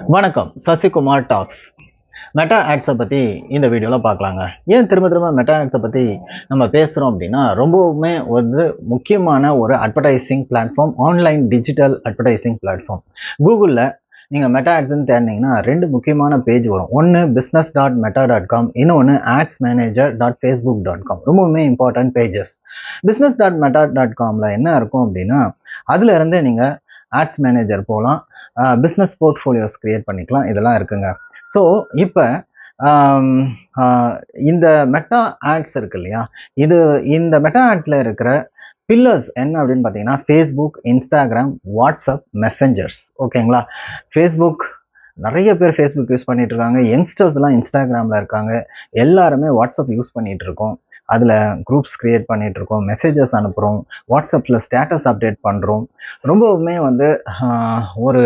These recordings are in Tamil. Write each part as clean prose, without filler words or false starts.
வணக்கம், சசிகுமார் டாக்ஸ். மெட்டா ஆட்ஸை பற்றி இந்த வீடியோவில் பார்க்கலாங்க. ஏன் திரும்ப திரும்ப மெட்டா ஆட்ஸை பற்றி நம்ம பேசுகிறோம் அப்படின்னா, ரொம்பவுமே முக்கியமான ஒரு advertising platform, online digital advertising platform. கூகுளில் நீங்கள் மெட்டா ஆட்ஸ்ன்னு தேடினீங்கன்னா 2 முக்கியமான பேஜ் வரும். ஒன்று business.meta.com, இன்னொன்று adsmanager.facebook.com. ரொம்பவுமே இம்பார்ட்டன்ட் பேஜஸ். business.meta.comல என்ன இருக்கும் அப்படின்னா, அதில் இருந்து நீங்கள் ஆட்ஸ் மேனேஜர் போகலாம், பிஸ்னஸ் போர்ட்ஃபோலியோஸ் கிரியேட் பண்ணிக்கலாம், இதெல்லாம் இருக்குங்க. ஸோ இப்போ இந்த மெட்டா ஆட்ஸ் இருக்கு இல்லையா, இந்த மெட்டா ஆட்ஸில் இருக்கிற பில்லர்ஸ் என்ன அப்படின்னு பார்த்தீங்கன்னா, ஃபேஸ்புக், இன்ஸ்டாகிராம், வாட்ஸ்அப், மெசஞ்சர்ஸ். ஓகேங்களா? ஃபேஸ்புக், நிறைய பேர் ஃபேஸ்புக் யூஸ் பண்ணிட்டு இருக்காங்க. யங்ஸ்டர்ஸ்லாம் இன்ஸ்டாகிராமில் இருக்காங்க. எல்லாருமே வாட்ஸ்அப் யூஸ் பண்ணிட்டு இருக்கோம். அதில் குரூப்ஸ் க்ரியேட் பண்ணிட்டு இருக்கோம், மெசேஜஸ் அனுப்புகிறோம், வாட்ஸ்அப்பில் ஸ்டேட்டஸ் அப்டேட் பண்ணுறோம். ரொம்பவுமே ஒரு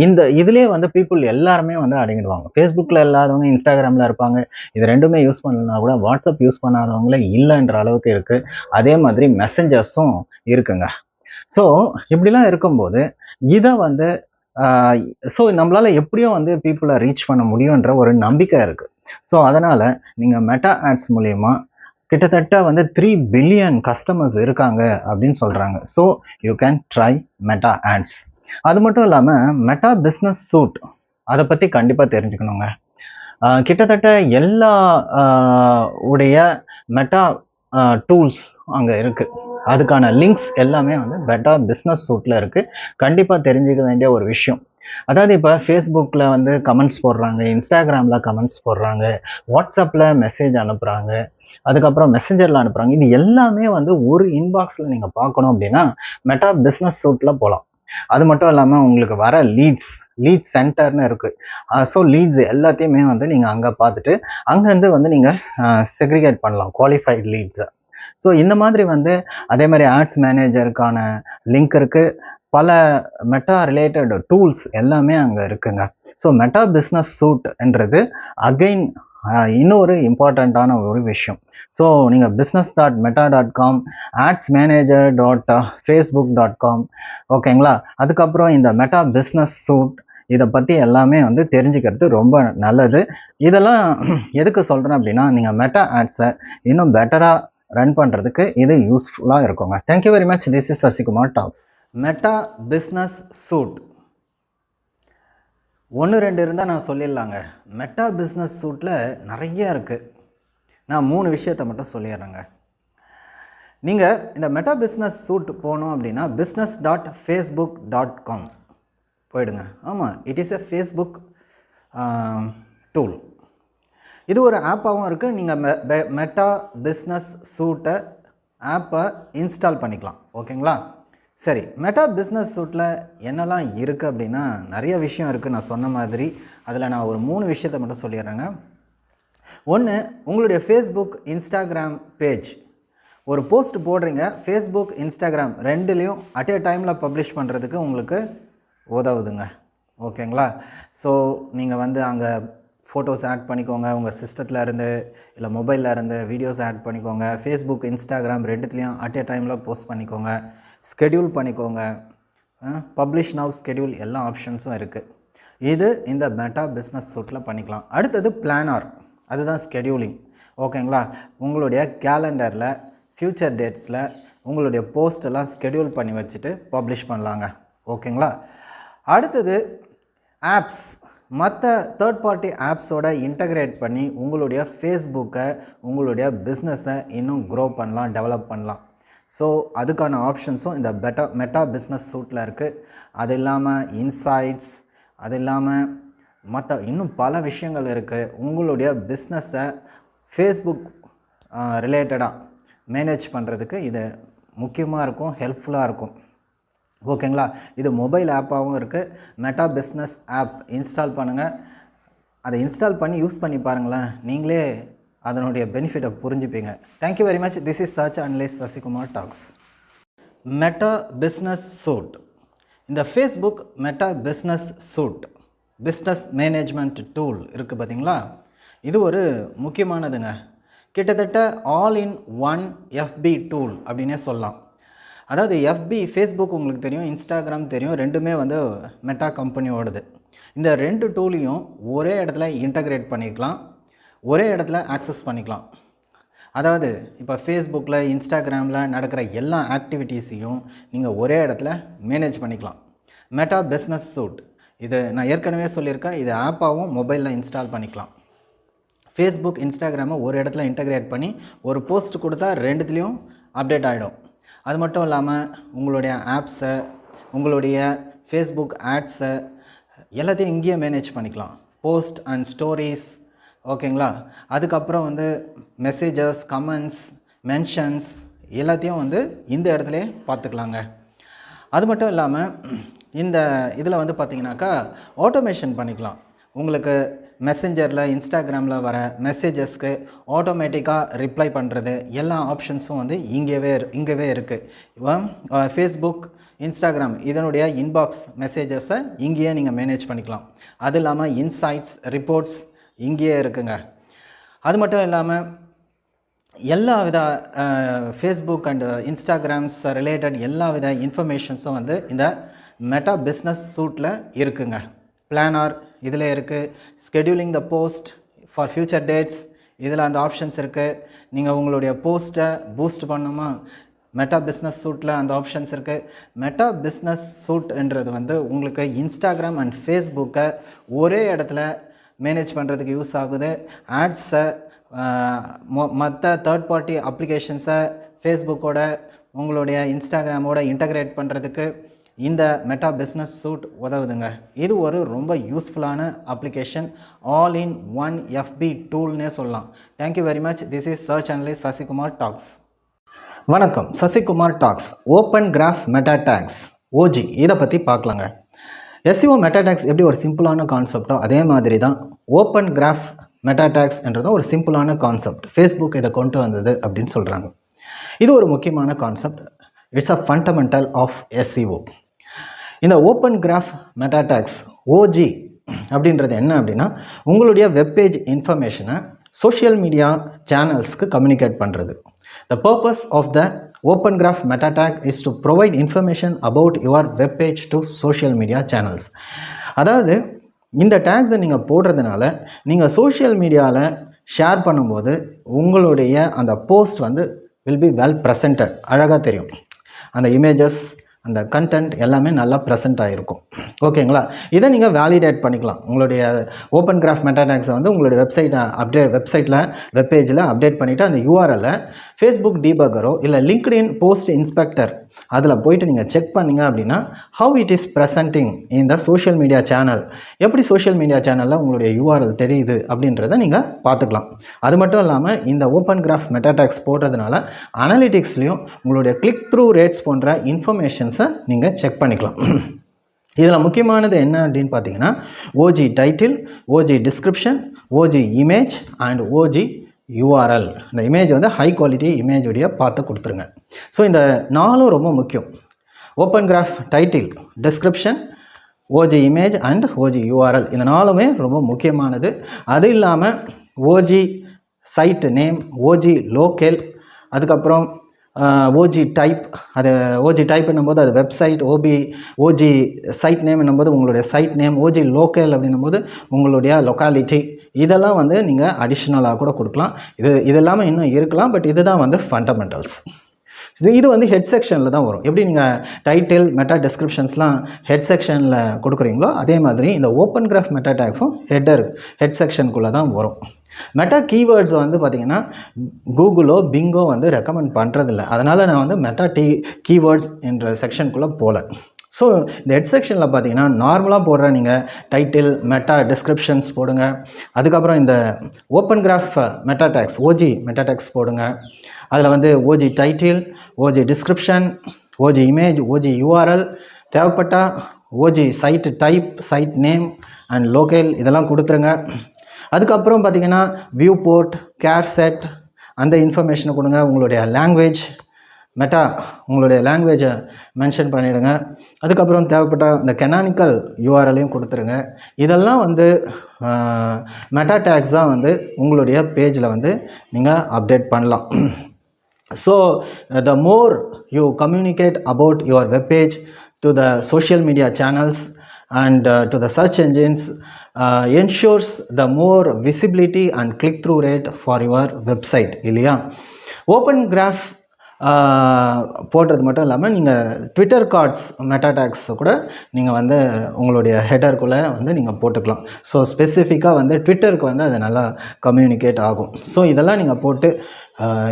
இந்த இதுலேயே பீப்புள் எல்லாருமே அடங்கிடுவாங்க. ஃபேஸ்புக்கில் இல்லாதவங்க இன்ஸ்டாகிராமில் இருப்பாங்க. இது ரெண்டுமே யூஸ் பண்ணலனா கூட வாட்ஸ்அப் யூஸ் பண்ணாதவங்களே இல்லைன்ற அளவுக்கு இருக்குது. அதே மாதிரி மெசஞ்சர்ஸும் இருக்குங்க. ஸோ இப்படிலாம் இருக்கும்போது இதை ஸோ நம்மளால் எப்படியும் பீப்புளை ரீச் பண்ண முடியுன்ற ஒரு நம்பிக்கை இருக்குது. ஸோ அதனால் நீங்கள் மெட்டா ஆட்ஸ் மூலயமா கிட்டத்தட்ட 3 பில்லியன் கஸ்டமர்ஸ் இருக்காங்க அப்படின்னு சொல்கிறாங்க. So you can try Meta ads. அது மட்டும் இல்லாமல் மெட்டா பிஸ்னஸ் சூட், அதை பற்றி கண்டிப்பாக தெரிஞ்சுக்கணுங்க. கிட்டத்தட்ட எல்லா உடைய மெட்டா டூல்ஸ் அங்கே இருக்குது. அதுக்கான லிங்க்ஸ் எல்லாமே மெட்டா பிஸ்னஸ் சூட்டில் இருக்குது. கண்டிப்பாக தெரிஞ்சுக்க வேண்டிய ஒரு விஷயம். அதாவது இப்போ ஃபேஸ்புக்கில் கமெண்ட்ஸ் போடுறாங்க, இன்ஸ்டாகிராமில் கமெண்ட்ஸ் போடுறாங்க, வாட்ஸ்அப்பில் மெசேஜ் அனுப்புகிறாங்க, அதுக்கப்புறம் மெசஞ்சரில் அனுப்புகிறாங்க. இது எல்லாமே ஒரு இன்பாக்ஸில் நீங்கள் பார்க்கணும் அப்படின்னா மெட்டா பிஸ்னஸ் சூட்டில் போகலாம். அது மட்டும் இல்லாமல் உங்களுக்கு வர லீட் சென்டர்னு இருக்குது. ஸோ லீட்ஸ் எல்லாத்தையுமே நீங்கள் அங்கே பார்த்துட்டு அங்கேருந்து நீங்கள் செக்ரிகேட் பண்ணலாம் குவாலிஃபைட் லீட்ஸை. ஸோ இந்த மாதிரி அதே மாதிரி ஆட்ஸ் மேனேஜருக்கான லிங்க் இருக்குது. பல மெட்டா ரிலேட்டட் டூல்ஸ் எல்லாமே அங்கே இருக்குங்க. ஸோ மெட்டா பிஸ்னஸ் சூட்ன்றது அகைன் இன்னொரு இம்பார்ட்டண்ட்டான ஒரு விஷயம். ஸோ நீங்கள் business.meta.com, adsmanager.facebook.com, ஓகேங்களா? அதுக்கப்புறம் இந்த மெட்டா பிஸ்னஸ் சூட், இதை பற்றி எல்லாமே தெரிஞ்சுக்கிறது ரொம்ப நல்லது. இதெல்லாம் எதுக்கு சொல்கிறேன் அப்படின்னா, நீங்கள் மெட்டா ஆட்ஸை இன்னும் பெட்டராக ரன் பண்ணுறதுக்கு இது யூஸ்ஃபுல்லாக இருக்குங்க. Thank you very much. This is Sasikumar talks. Meta business suite 1-2 இருந்தால் நான் சொல்லிடலாங்க. மெட்டா பிஸ்னஸ் சூட்டில் நிறைய இருக்குது. நான் 3 விஷயத்தை மட்டும் சொல்லிடுறேங்க. நீங்கள் இந்த மெட்டா பிஸ்னஸ் சூட் போகணும் அப்படின்னா business.facebook.com போயிடுங்க. ஆமாம், it is a Facebook tool. இது ஒரு ஆப்பாகவும் இருக்குது. நீங்கள் மெட்டா பிஸ்னஸ் சூட்டை ஆப்பை இன்ஸ்டால் பண்ணிக்கலாம். ஓகேங்களா? சரி, மெட்டா பிஸ்னஸ் சூட்டில் என்னெல்லாம் இருக்குது அப்படின்னா நிறைய விஷயம் இருக்குது. நான் சொன்ன மாதிரி அதில் நான் ஒரு 3 விஷயத்தை மட்டும் சொல்லிடுறேங்க. ஒன்று, உங்களுடைய ஃபேஸ்புக், இன்ஸ்டாகிராம் பேஜ் ஒரு போஸ்ட் போடுறீங்க, ஃபேஸ்புக், இன்ஸ்டாகிராம் ரெண்டுலேயும் அட் ஏ டைமில் பப்ளிஷ் பண்ணுறதுக்கு உங்களுக்கு உதவுதுங்க. ஓகேங்களா? ஸோ நீங்கள் அங்கே ஃபோட்டோஸ் ஆட் பண்ணிக்கோங்க, உங்கள் சிஸ்டத்தில் இருந்து இல்லை மொபைலில் இருந்து வீடியோஸ் ஆட் பண்ணிக்கோங்க. ஃபேஸ்புக், இன்ஸ்டாகிராம் ரெண்டுத்துலேயும் அட் ஏ டைமில் போஸ்ட் பண்ணிக்கோங்க, ஸ்கெடியூல் பண்ணிக்கோங்க, பப்ளிஷ் நவ், ஸ்கெடியூல் எல்லா ஆப்ஷன்ஸும் இருக்குது. இது இந்த மெட்டா பிஸ்னஸ் சூட்டில் பண்ணிக்கலாம். அடுத்தது பிளானர், அதுதான் ஸ்கெடியூலிங். ஓகேங்களா? உங்களுடைய கேலண்டரில் ஃப்யூச்சர் டேட்ஸில் உங்களுடைய போஸ்டெல்லாம் ஸ்கெடியூல் பண்ணி வச்சுட்டு பப்ளிஷ் பண்ணலாங்க. ஓகேங்களா? அடுத்தது ஆப்ஸ், மற்ற தேர்ட் பார்ட்டி ஆப்ஸோட இன்டகிரேட் பண்ணி உங்களுடைய ஃபேஸ்புக்கை, உங்களுடைய பிஸ்னஸை இன்னும் க்ரோ பண்ணலாம், டெவலப் பண்ணலாம். ஸோ அதுக்கான ஆப்ஷன்ஸும் இந்த மெட்டா பிஸ்னஸ் சூட்டில் இருக்குது. அது இல்லாமல் இன்சைட்ஸ், அது இல்லாமல் மற்ற இன்னும் பல விஷயங்கள் இருக்குது. உங்களுடைய பிஸ்னஸை ஃபேஸ்புக் ரிலேட்டடாக மேனேஜ் பண்ணுறதுக்கு இது முக்கியமாக இருக்கும், ஹெல்ப்ஃபுல்லாக இருக்கும். ஓகேங்களா? இது மொபைல் ஆப்பாகவும் இருக்குது. மெட்டா பிஸ்னஸ் ஆப் இன்ஸ்டால் பண்ணுங்கள். அதை இன்ஸ்டால் பண்ணி யூஸ் பண்ணி பாருங்களேன், நீங்களே அதனுடைய பெனிஃபிட்டை புரிஞ்சுப்பீங்க. Thank you very much. This is search analyst Sasikumar talks. Meta business suite, இந்த Facebook Meta business suite business management tool இருக்குது பார்த்தீங்களா? இது ஒரு முக்கியமானதுங்க. கிட்டத்தட்ட all in one FB tool அப்படின்னே சொல்லலாம். அதாவது எஃபி, ஃபேஸ்புக் உங்களுக்கு தெரியும், இன்ஸ்டாகிராம் தெரியும், ரெண்டுமே மெட்டா கம்பெனியோடது. இந்த 2 டூலையும் ஒரே இடத்துல இன்டகிரேட் பண்ணிக்கலாம், ஒரே இடத்துல ஆக்சஸ் பண்ணிக்கலாம். அதாவது இப்போ ஃபேஸ்புக்கில், இன்ஸ்டாகிராமில் நடக்கிற எல்லா ஆக்டிவிட்டீஸையும் நீங்கள் ஒரே இடத்துல மேனேஜ் பண்ணிக்கலாம். மெட்டா பிஸ்னஸ் சூட் இது நான் ஏற்கனவே சொல்லியிருக்கேன், இது ஆப்பாகவும் மொபைலில் இன்ஸ்டால் பண்ணிக்கலாம். ஃபேஸ்புக், இன்ஸ்டாகிராமை ஒரு இடத்துல இன்டகிரேட் பண்ணி ஒரு போஸ்ட் கொடுத்தா 2த்துலேயும் அப்டேட் ஆகிடும். அது மட்டும் இல்லாமல் உங்களுடைய ஆப்ஸை, உங்களுடைய ஃபேஸ்புக் ஆட்ஸை எல்லாத்தையும் இங்கேயே மேனேஜ் பண்ணிக்கலாம். போஸ்ட் அண்ட் ஸ்டோரிஸ், ஓகேங்களா. அதுக்கப்புறம் வந்து மெசேஜஸ், கமெண்ட்ஸ், மென்ஷன்ஸ் எல்லாத்தையும் வந்து இந்த இடத்துல பார்த்துக்கலாங்க. அது மட்டும் இல்லாமல் இந்த இதில் வந்து பார்த்திங்கனாக்கா ஆட்டோமேஷன் பண்ணிக்கலாம். உங்களுக்கு மெசேஞ்சரில், இன்ஸ்டாகிராமில் வர மெசேஜஸ்க்கு ஆட்டோமேட்டிக்காக ரிப்ளை பண்ணுறது எல்லா ஆப்ஷன்ஸும் வந்து இங்கேவே இருக்குது. ஃபேஸ்புக், இன்ஸ்டாகிராம் இதனுடைய இன்பாக்ஸ் மெசேஜஸை இங்கேயே நீங்கள் மேனேஜ் பண்ணிக்கலாம். அது இல்லாமல் இன்சைட்ஸ், ரிப்போர்ட்ஸ் இங்கேயே இருக்குங்க. அது மட்டும் இல்லாமல் எல்லா வித ஃபேஸ்புக் அண்ட் இன்ஸ்டாகிராம்ஸ் ரிலேட்டட் எல்லா வித இன்ஃபர்மேஷன்ஸும் வந்து இந்த மெட்டா பிஸ்னஸ் சூட்டில் இருக்குங்க. பிளானர் இதில் இருக்குது. Scheduling the post for future dates இதில் அந்த ஆப்ஷன்ஸ் இருக்குது. நீங்கள் உங்களுடைய போஸ்ட்டை பூஸ்ட் பண்ணணுமா, மெட்டா பிஸ்னஸ் சூட்டில் அந்த ஆப்ஷன்ஸ் இருக்குது. மெட்டா பிஸ்னஸ் சூட்ன்றது வந்து உங்களுக்கு இன்ஸ்டாகிராம் அண்ட் ஃபேஸ்புக்கை ஒரே இடத்துல மேனேஜ் பண்ணுறதுக்கு யூஸ் ஆகுது. ஆட்ஸை, மற்ற தேர்ட் பார்ட்டி அப்ளிகேஷன்ஸை ஃபேஸ்புக்கோட, உங்களுடைய இன்ஸ்டாகிராமோட இன்டகிரேட் பண்ணுறதுக்கு இந்த மெட்டா பிஸ்னஸ் சூட் உதவுதுங்க. இது ஒரு ரொம்ப யூஸ்ஃபுல்லான application, all in one FB டூல்னே சொல்லலாம். Thank you very much. This is search analyst Sasikumar talks. வணக்கம். Sasikumar talks. Open graph meta tags OG இதை பற்றி பார்க்கலாங்க. SEO மெட்டா டேக்ஸ் எப்படி ஒரு சிம்பிளான கான்செப்டோ அதே மாதிரி தான் ஓப்பன் கிராஃப் மெட்டா டேக்ஸ் என்றதும் ஒரு சிம்பிளான கான்செப்ட். ஃபேஸ்புக் இதை கொண்டு வந்தது அப்படின்னு சொல்கிறாங்க. இது ஒரு முக்கியமான concept. It's a fundamental of SEO. இந்த open graph meta tags OG அப்படின்றது என்ன அப்படின்னா, உங்களுடைய வெப்பேஜ் இன்ஃபர்மேஷனை சோஷியல் மீடியா சேனல்ஸ்க்கு கம்யூனிகேட் பண்ணுறது. The purpose of the open graph meta tag is to provide information about your web page to social media channels. அதாவது இந்த டேக்ஸை நீங்கள் போடுறதுனால நீங்கள் சோஷியல் மீடியாவில் ஷேர் பண்ணும்போது உங்களுடைய அந்த போஸ்ட் வந்து வில் பி வெல் ப்ரெசென்டட், அழகாக தெரியும். அந்த இமேஜஸ், அந்த கண்டென்ட் எல்லாமே நல்லா ப்ரெசென்ட் ஆகிருக்கும். ஓகேங்களா. இதை நீங்கள் வேலிடேட் பண்ணிக்கலாம். உங்களுடைய ஓப்பன் கிராஃப் மெட்டா டேக்ஸை வந்து உங்களுடைய வெப்சைட்டில் வெப்பேஜில் அப்டேட் பண்ணிவிட்டு அந்த URL-ஐ ஃபேஸ்புக் டீபக்கரோ இல்லை லிங்க்டின் போஸ்ட் இன்ஸ்பெக்டர் அதில் போய்ட்டு நீங்கள் செக் பண்ணிங்க அப்படின்னா ஹவு இட் இஸ் ப்ரெசென்டிங் இந்த சோஷியல் மீடியா சேனல், எப்படி சோஷியல் மீடியா சேனலில் உங்களுடைய URL தெரியுது அப்படின்றத நீங்கள் பார்த்துக்கலாம். அது மட்டும் இல்லாமல் இந்த ஓப்பன் கிராஃப் மெட்டா டேக்ஸ் போடுறதுனால அனலிட்டிக்ஸ்லேயும் உங்களுடைய கிளிக் த்ரூ ரேட்ஸ் போன்ற இன்ஃபர்மேஷன்ஸை நீங்கள் செக் பண்ணிக்கலாம். இதில் முக்கியமானது என்ன அப்படின்னு பார்த்தீங்கன்னா OG title, OG description, OG image and OG URL. இந்த இமேஜ் வந்து ஹை குவாலிட்டி இமேஜுடைய பார்த்து கொடுத்துருங்க. ஸோ இந்த 4 ரொம்ப முக்கியம். Open graph title, description, OG image and OG URL இந்த 4மே ரொம்ப முக்கியமானது. அது இல்லாமல் OG site name, OG local, அதுக்கப்புறம் OG டைப். அது OG டைப் என்னும்போது அது வெப்சைட், OG சைட் நேம் என்னும்போது உங்களுடைய சைட் நேம், OG லோக்கல் அப்படின்னும்போது உங்களுடைய லொக்காலிட்டி. இதெல்லாம் வந்து நீங்கள் அடிஷ்னலாக கூட கொடுக்கலாம். இது எல்லாமே இன்னும் இருக்கலாம், பட் இதுதான் வந்து ஃபண்டமெண்டல்ஸ். இது வந்து ஹெட் செக்ஷனில் தான் வரும். எப்படி நீங்கள் டைட்டில், மெட்டா டிஸ்கிரிப்ஷன்ஸ்லாம் ஹெட் செக்ஷனில் கொடுக்குறீங்களோ அதே மாதிரி இந்த ஓப்பன் கிராஃப் மெட்டா டேக்ஸும் ஹெட் செக்ஷனுக்குள்ளே தான் வரும். மெட்டா கீவேர்ட்ஸ் வந்து பார்த்திங்கன்னா கூகுளோ பிங்கோ வந்து ரெக்கமெண்ட் பண்ணுறதில்ல. அதனால் நான் வந்து மெட்டா கீவேர்ட்ஸ் என்ற செக்ஷனுக்குள்ளே போகல. ஸோ இந்த ஹெட் செக்ஷனில் பார்த்தீங்கன்னா நார்மலாக போடுற நீங்கள் டைட்டில், மெட்டா டிஸ்கிரிப்ஷன்ஸ் போடுங்க. அதுக்கப்புறம் இந்த open graph meta tags OG meta tags போடுங்க. அதில் வந்து OG title, OG description, OG image, OG URL, தேவைப்பட்டால் OG site type, site name and local இதெல்லாம் கொடுத்துருங்க. அதுக்கப்புறம் பார்த்திங்கன்னா வியூ போர்ட், கேர் செட் அந்த இன்ஃபர்மேஷனை கொடுங்க. உங்களுடைய லாங்குவேஜ், மெட்டா உங்களுடைய லாங்குவேஜை மென்ஷன் பண்ணிவிடுங்க. அதுக்கப்புறம் தேவைப்பட்டால் இந்த கெனானிக்கல் URL-ஐயும் கொடுத்துருங்க. இதெல்லாம் வந்து மெட்டா டேக்ஸ் தான் வந்து உங்களுடைய பேஜில் வந்து நீங்கள் அப்டேட் பண்ணலாம். So the more you communicate about your web page to the social media channels and to the search engines ensures the more visibility and click-through rate for your website இல்லையா. ஓப்பன் கிராஃப் போடுறது மட்டும் இல்லாமல் நீங்கள் ட்விட்டர் கார்ட்ஸ் மெட்டா டேக்ஸ் கூட நீங்கள் வந்து உங்களுடைய ஹெடருக்குள்ளே வந்து நீங்கள் போட்டுக்கலாம். ஸோ ஸ்பெசிஃபிக்காக வந்து ட்விட்டருக்கு வந்து அது நல்லா கம்யூனிகேட் ஆகும். ஸோ இதெல்லாம் நீங்கள் போட்டு